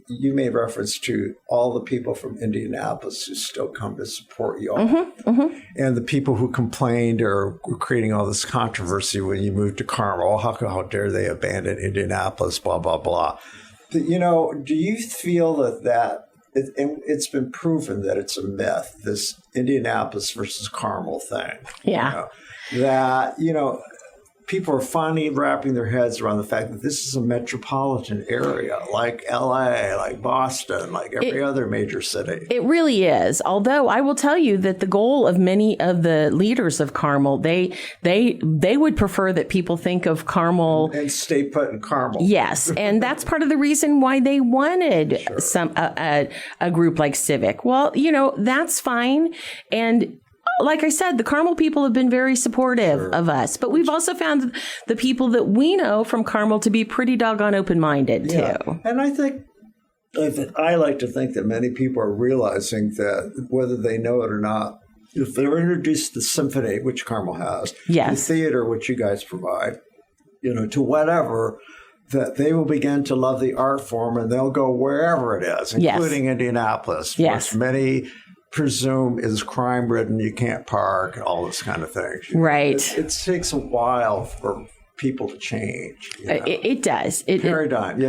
you made reference to all the people from Indianapolis who still come to support you all. And the people who complained or were creating all this controversy when you moved to Carmel. How dare they abandon Indianapolis, blah, blah, blah. But, do you feel that it's been proven that it's a myth, this Indianapolis versus Carmel thing? Yeah. people are finally wrapping their heads around the fact that this is a metropolitan area like LA, like Boston, like every other major city. It really is. Although I will tell you that the goal of many of the leaders of Carmel, they would prefer that people think of Carmel and stay put in Carmel. Yes, and that's part of the reason why they wanted a group like Civic. Well, that's fine. And like I said, the Carmel people have been very supportive of us, but we've also found the people that we know from Carmel to be pretty doggone open-minded too. And I like to think that many people are realizing that whether they know it or not, if they're introduced to the symphony, which Carmel has, the theater, which you guys provide, to whatever, that they will begin to love the art form and they'll go wherever it is, including Indianapolis, which many presume is crime-ridden, you can't park, all this kind of thing. Right. It takes a while for people to change. It does. Paradigm. You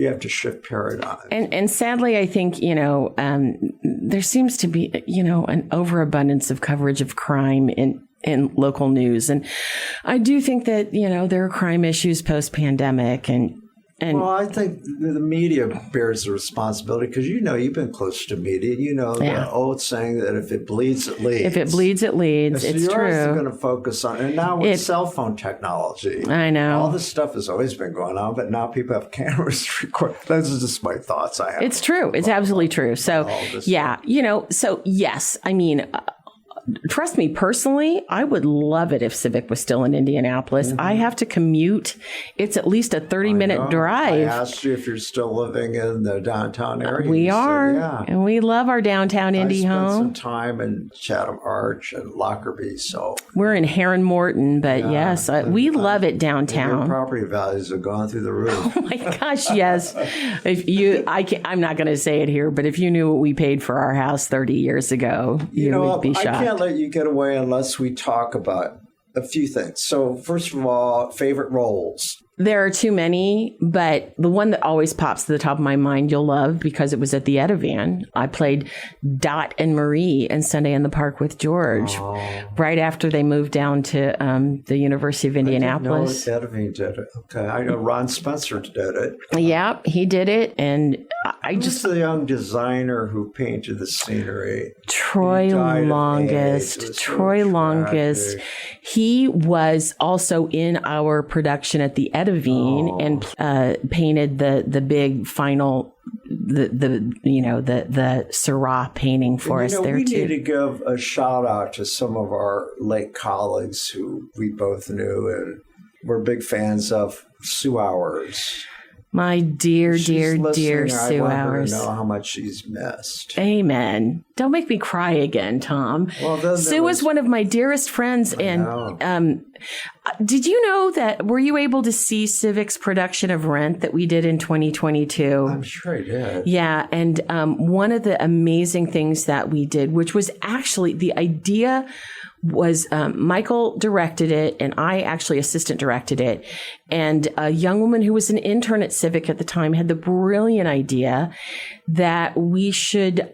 have to shift paradigm. And sadly, I think, there seems to be, an overabundance of coverage of crime in local news. And I do think that, there are crime issues post-pandemic well, I think the media bears the responsibility because you've been close to media. The old saying that if it bleeds, it leads. If it bleeds, it leads. It's true. You're going to focus on, and now with cell phone technology, I know all this stuff has always been going on, but now people have cameras to record. Those are just my thoughts. I have. It's true. It's absolutely true. So so yes, I mean. Trust me, personally, I would love it if Civic was still in Indianapolis. Mm-hmm. I have to commute. It's at least a 30-minute drive. I asked you if you're still living in the downtown area. We are, and we love our downtown Indy home. I spent some time in Chatham Arch and Lockerbie, so. We're in Heron Morton, but yes, we love it downtown. Your property values have gone through the roof. Oh my gosh, yes. I'm not going to say it here, but if you knew what we paid for our house 30 years ago, you would be shocked. I can't let you get away unless we talk about a few things. So first of all, favorite roles. There are too many, but the one that always pops to the top of my mind you'll love because it was at the Edivan. I played Dot and Marie in Sunday in the Park with George right after they moved down to the University of Indianapolis. I didn't know Edivan did it. Okay, I know Ron Spencer did it. Yeah, he did it, and Who's the young designer who painted the scenery? Troy Longest. Troy Longest. He was also in our production at the Edivan and painted the big final the Syrah painting for us there we too. We need to give a shout out to some of our late colleagues who we both knew and were big fans of. Sue Hours. My dear Sue Hours. I want her to know how much she's missed. Amen. Don't make me cry again, Tom. Well, Sue was one of my dearest friends. And did you know that, were you able to see Civic's production of Rent that we did in 2022? I'm sure I did. Yeah. And one of the amazing things that we did, which was actually the idea was Michael directed it and I actually assistant directed it. And a young woman who was an intern at Civic at the time had the brilliant idea that we should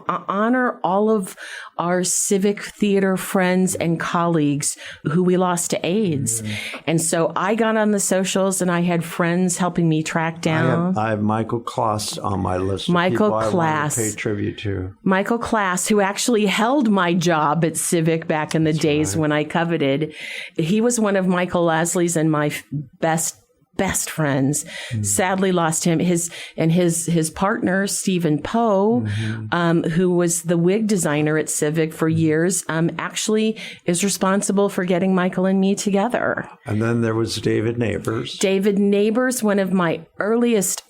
honor all of our Civic Theater friends and colleagues who we lost to AIDS. And so I got on the socials and I had friends helping me track down. I have Michael Klass on my list of Michael people Klass. I want to pay tribute to. Michael Klass, who actually held my job at Civic back in the days when I coveted. He was one of Michael Lasley's and my best friends. Sadly lost him. His partner, Stephen Poe, who was the wig designer at Civic for years, actually is responsible for getting Michael and me together. And then there was David Neighbors. David Neighbors, one of my earliest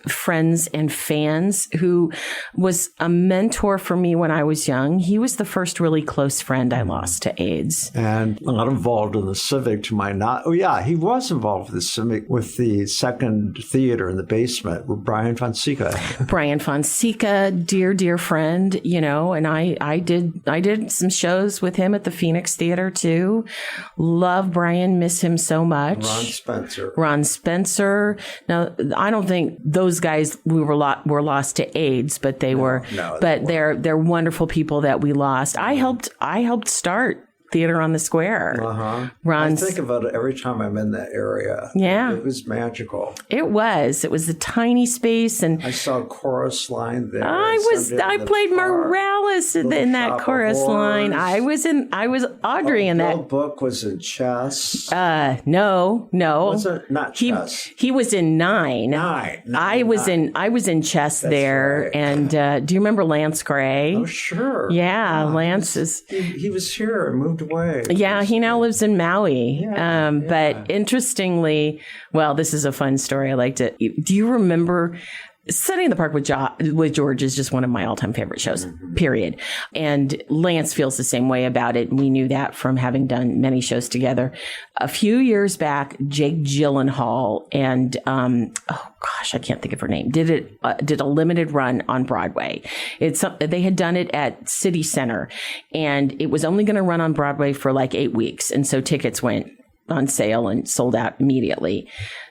friends and fans, who was a mentor for me when I was young. He was the first really close friend I lost to AIDS. And not involved in the Civic to my not. Oh, yeah, he was involved with the Civic with the second theater in the basement with Brian Fonseca. Brian Fonseca, dear friend, and I did some shows with him at the Phoenix Theater too. Love Brian, miss him so much. Ron Spencer. Now, I don't think those guys were lost to AIDS, but they're wonderful people that we lost. I helped start Theater on the Square. I Runs. think about it every time I'm in that area. Yeah. It was magical. It was a tiny space, and I saw a chorus line there. I played Morales in that chorus line. I was Audrey in that. Bill Book was in chess. No. Was it not chess? He was in nine. I was in chess. That's there. Right. And do you remember Lance Gray? Oh, sure. Yeah, Lance is. He was here and moved away. Yeah, he now lives in Maui. Yeah, But interestingly, well, this is a fun story. I liked it. Do you remember? Sunday in the Park with George is just one of my all-time favorite shows, period. And Lance feels the same way about it. We knew that from having done many shows together. A few years back, Jake Gyllenhaal and, I can't think of her name, did a limited run on Broadway. They had done it at City Center, and it was only going to run on Broadway for like 8 weeks. And so tickets went on sale and sold out immediately.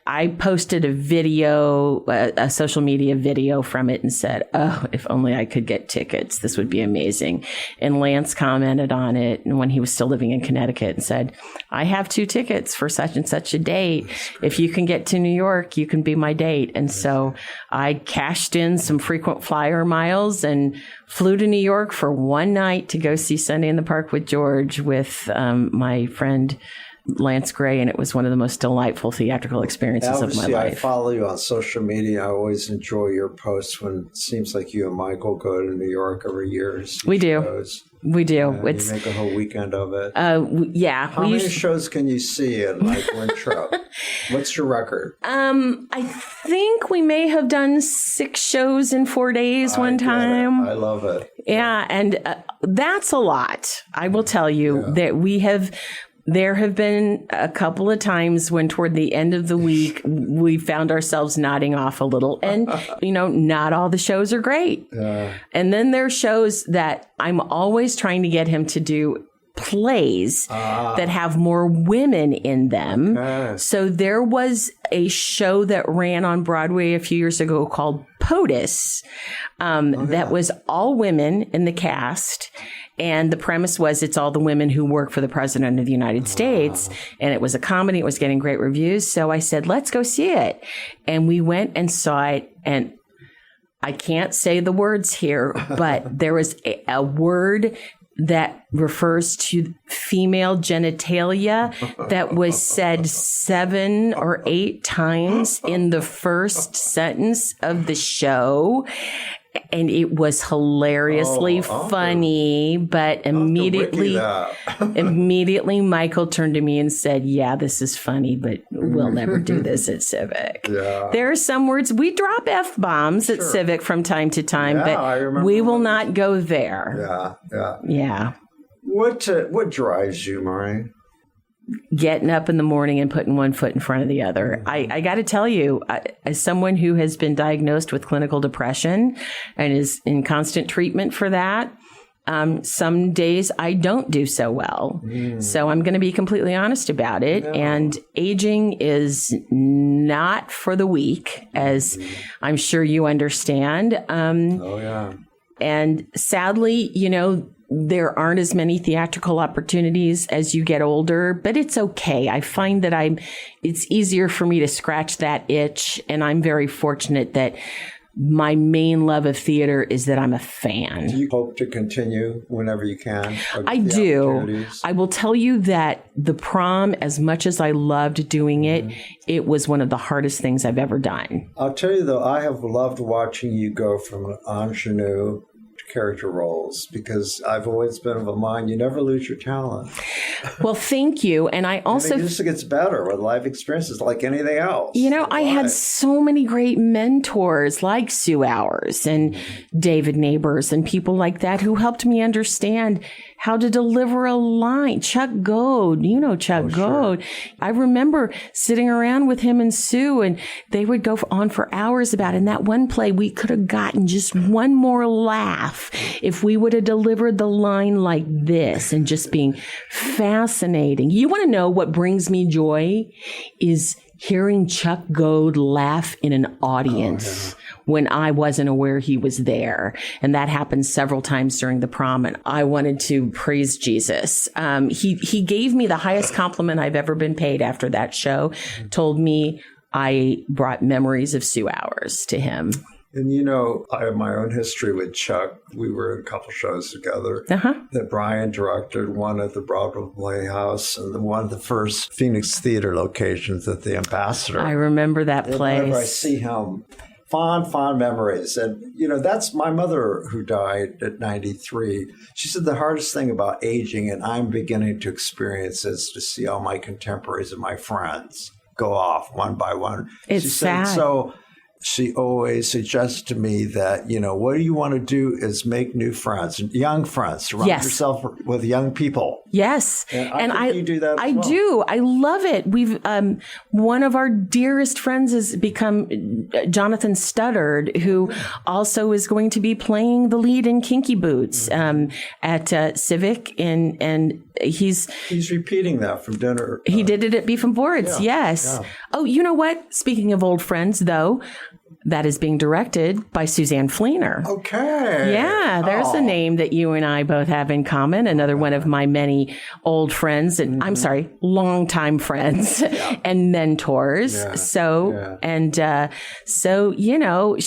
I posted a video, a social media video from it, and said, oh, if only I could get tickets, this would be amazing. And Lance commented on it, and when he was still living in Connecticut, and said, I have 2 tickets for such and such a date. If you can get to New York, you can be my date. And so I cashed in some frequent flyer miles and flew to New York for one night to go see Sunday in the Park with George with my friend Lance Gray, and it was one of the most delightful theatrical experiences of my life. I follow you on social media. I always enjoy your posts when it seems like you and Michael go to New York every year. We do. We do. You make a whole weekend of it. Yeah. How many shows can you see in like one trip? What's your record? I think we may have done 6 shows in 4 days one time. I love it. Yeah, and that's a lot. I will tell you that there have been a couple of times when toward the end of the week, we found ourselves nodding off a little. And, not all the shows are great. And then there are shows that I'm always trying to get him to do plays that have more women in them. Okay. So there was a show that ran on Broadway a few years ago called POTUS that was all women in the cast. And the premise was it's all the women who work for the president of the United States. And it was a comedy. It was getting great reviews. So I said, let's go see it. And we went and saw it. And I can't say the words here, but there was a word that refers to female genitalia that was said 7 or 8 times in the first sentence of the show. And it was hilariously funny, but immediately Michael turned to me and said, yeah, this is funny, but we'll never do this at Civic. Yeah. There are some words, we drop F-bombs at Civic from time to time, but we will not go there. Yeah. What drives you, Marni? Getting up in the morning and putting one foot in front of the other. I got to tell you, as someone who has been diagnosed with clinical depression and is in constant treatment for that, some days I don't do so well. So I'm going to be completely honest about it. No. And aging is not for the weak, as I'm sure you understand. And sadly, there aren't as many theatrical opportunities as you get older, but it's okay. I find that it's easier for me to scratch that itch, and I'm very fortunate that my main love of theater is that I'm a fan. Do you hope to continue whenever you can? I do. I will tell you that the prom, as much as I loved doing it, it was one of the hardest things I've ever done. I'll tell you, though, I have loved watching you go from an ingenue character roles, because I've always been of a mind you never lose your talent. Well, thank you. And I also... it just gets better with life experiences like anything else. I had so many great mentors like Sue Hours and David Neighbors and people like that who helped me understand how to deliver a line. Chuck Goad, Chuck Goad. Sure. I remember sitting around with him and Sue, and they would go on for hours about it. In that one play, we could have gotten just one more laugh if we would have delivered the line like this, and just being fascinating. You want to know what brings me joy is hearing Chuck Goad laugh in an audience when I wasn't aware he was there. And that happened several times during the prom. And I wanted to praise Jesus. He gave me the highest compliment I've ever been paid after that show, told me I brought memories of Sue hours to him. And you know, I have my own history with Chuck. We were in a couple shows together that Brian directed, one at the Broadway Playhouse and one of the first Phoenix Theater locations at the Ambassador. I remember that place. Whenever I see him, fond memories. And, you know, that's my mother who died at 93. She said the hardest thing about aging, and I'm beginning to experience, is to see all my contemporaries and my friends go off one by one. It's sad. So she always suggests to me that, you know, what you want to do is make new friends, young friends, surround yourself with young people. Yes. And I think you do that as well. do. I love it. We've, one of our dearest friends has become Jonathan Studdard, who also is going to be playing the lead in Kinky Boots, at Civic. And he's repeating that from dinner. He did it at Beef and Boards. Yeah, yes. yeah. Oh, you know what? Speaking of old friends, though, that is being directed by Suzanne Fleener. Okay. Yeah, there's a name that you and I both have in common. Another one of my many old friends, and I'm sorry, longtime friends and mentors. Yeah. So, you know,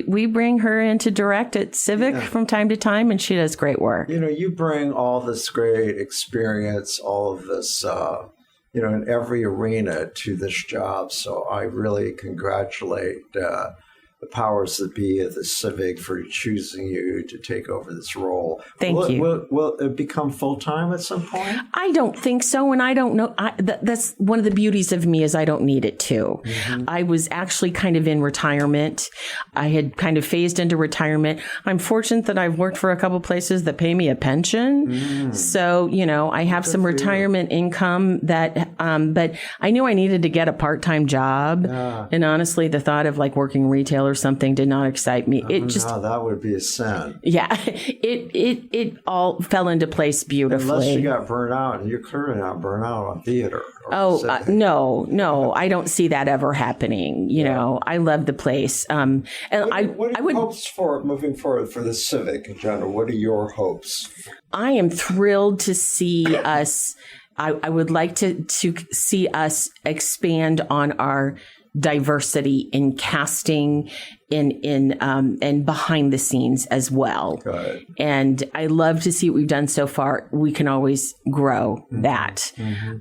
we bring her in to direct at Civic from time to time, and she does great work. You know, you bring all this great experience, all of this, you know, in every arena to this job. So I really congratulate the powers that be at the Civic for choosing you to take over this role. Thank you. Will it become full-time at some point? I don't think so, and I don't know. That's one of the beauties of me, is I don't need it to. I was actually kind of in retirement. I had kind of phased into retirement. I'm fortunate that I've worked for a couple places that pay me a pension. So, you know, I have some retirement income that, but I knew I needed to get a part-time job. And honestly, the thought of like working retail or something did not excite me. That would be a sin. Yeah, it all fell into place beautifully. Unless you got burnt out, and you're clearly not burnt out on theater. No, I don't see that ever happening. You know, I love the place. And what are your hopes for moving forward for the Civic in general? What are your hopes? I am thrilled to see us. I would like to see us expand on our diversity in casting, and behind the scenes as well. Good. And I love to see what we've done so far. We can always grow that.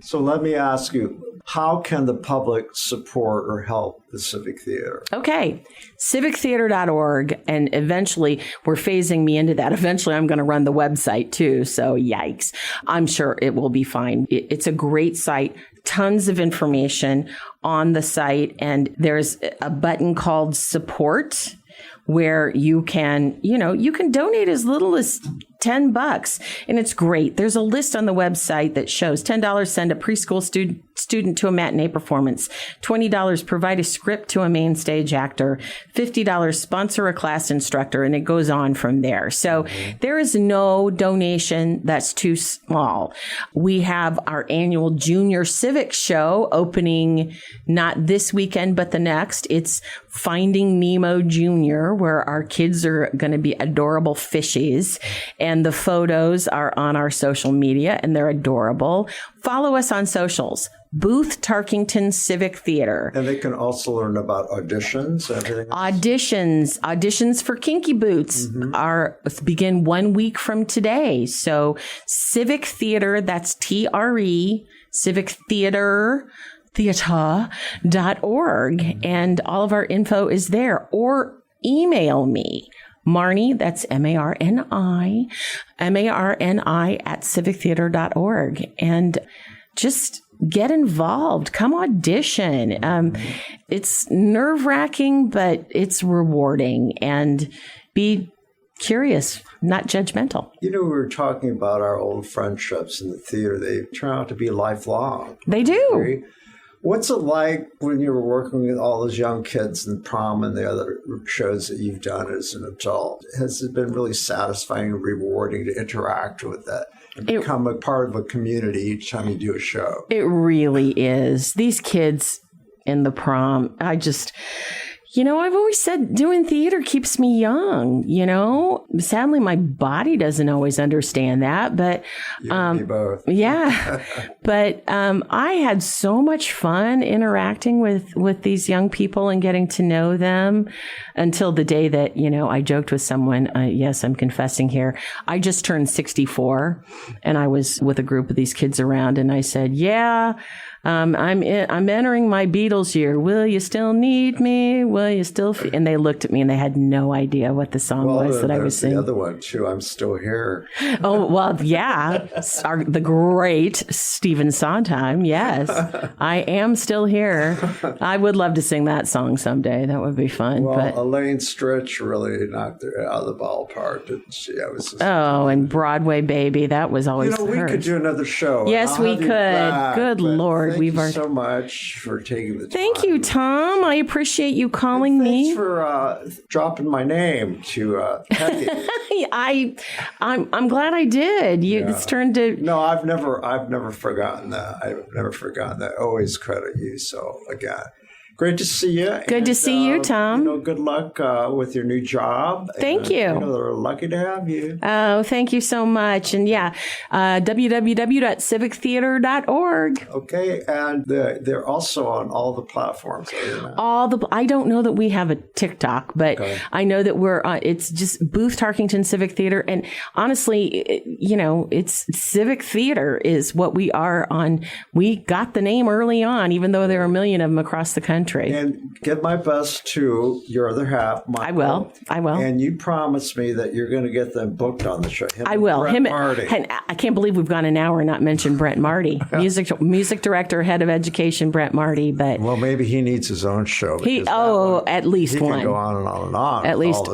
So let me ask you, how can the public support or help the Civic Theater? Okay. civictheater.org. And eventually, we're phasing me into that. Eventually, I'm going to run the website too. So yikes. I'm sure it will be fine. It's a great site. Tons of information on the site. And there's a button called support, where you can donate as little as $10, and it's great. There's a list on the website that shows $10 send a preschool student to a matinee performance, $20 provide a script to a main stage actor, $50 sponsor a class instructor, and it goes on from there. So there is no donation that's too small. We have our annual Junior Civic Show opening not this weekend, but the next. It's Finding Nemo Jr., where our kids are going to be adorable fishies. And the photos are on our social media, and they're adorable. Follow us on socials. Booth Tarkington Civic Theatre. And they can also learn about auditions, everything else? Auditions for Kinky Boots begin 1 week from today. So Civic Theatre, that's TRE, Civic Theatre, theater.org. And all of our info is there. Or email me. Marni, that's Marni at civictheater.org. And just get involved. Come audition. It's nerve-wracking, but it's rewarding. And be curious, not judgmental. You know, we were talking about our old friendships in the theater. They turn out to be lifelong. They do. What's it like when you were working with all those young kids in Prom and the other shows that you've done as an adult? Has it been really satisfying and rewarding to interact with that and become a part of a community each time you do a show? It really is. These kids in the Prom, I've always said doing theater keeps me young, Sadly, my body doesn't always understand that, but Me both. yeah. But I had so much fun interacting with these young people and getting to know them until the day that, I joked with someone, yes, I'm confessing here. I just turned 64 and I was with a group of these kids around and I said, yeah, I'm entering my Beatles year. Will you still need me? Will you still? And they looked at me and they had no idea what the song was that I was singing. The other one too. I'm still here. Oh well, yeah. The great Stephen Sondheim. Yes, I am still here. I would love to sing that song someday. That would be fun. Well, but Elaine Stritch really knocked it out of the ballpark, didn't she? And Broadway Baby. That was always. We could do another show. Yes, we could. Back, Good Lord. Thank you so much for taking the time. Thank you, Tom. I appreciate you calling me. Thanks for dropping my name to Peggy. I'm glad I did. It's turned to. No, I've never forgotten that. I've never forgotten that. Always credit you. So again, great to see you. Good to see you, Tom. Good luck with your new job. Thank you. They're lucky to have you. Oh, thank you so much. And yeah, www.civictheater.org. Okay, and they're also on all the platforms. I don't know that we have a TikTok, but I know that we're. It's just Booth Tarkington Civic Theater, and honestly, it's Civic Theater is what we are on. We got the name early on, even though there are a million of them across the country. And get my best to your other half, Michael. I will. And you promised me that you're going to get them booked on the show. I will. Marty. I can't believe we've gone an hour and not mentioned Brent Marty, music director, head of education, Brent Marty. But maybe he needs his own show. At least one. He can go on and on and on. At least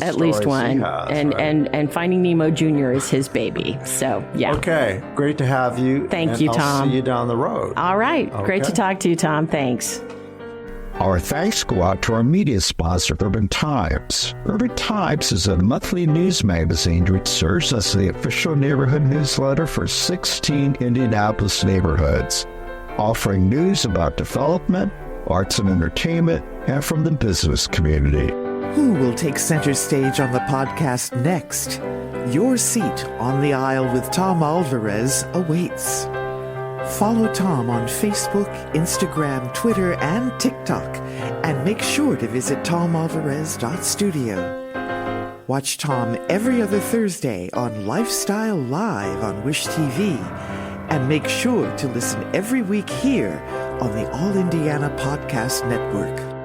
one. And Finding Nemo Jr. is his baby. So yeah. Okay, great to have you. Thank you, Tom. I'll see you down the road. All right, great to talk to you, Tom. Thanks. Our thanks go out to our media sponsor, Urban Times. Urban Times is a monthly news magazine which serves as the official neighborhood newsletter for 16 Indianapolis neighborhoods, offering news about development, arts and entertainment, and from the business community. Who will take center stage on the podcast next? Your seat on the aisle with Tom Alvarez awaits. Follow Tom on Facebook, Instagram, Twitter, and TikTok, and make sure to visit tomalvarez.studio. Watch Tom every other Thursday on Lifestyle Live on Wish TV, and make sure to listen every week here on the All Indiana Podcast Network.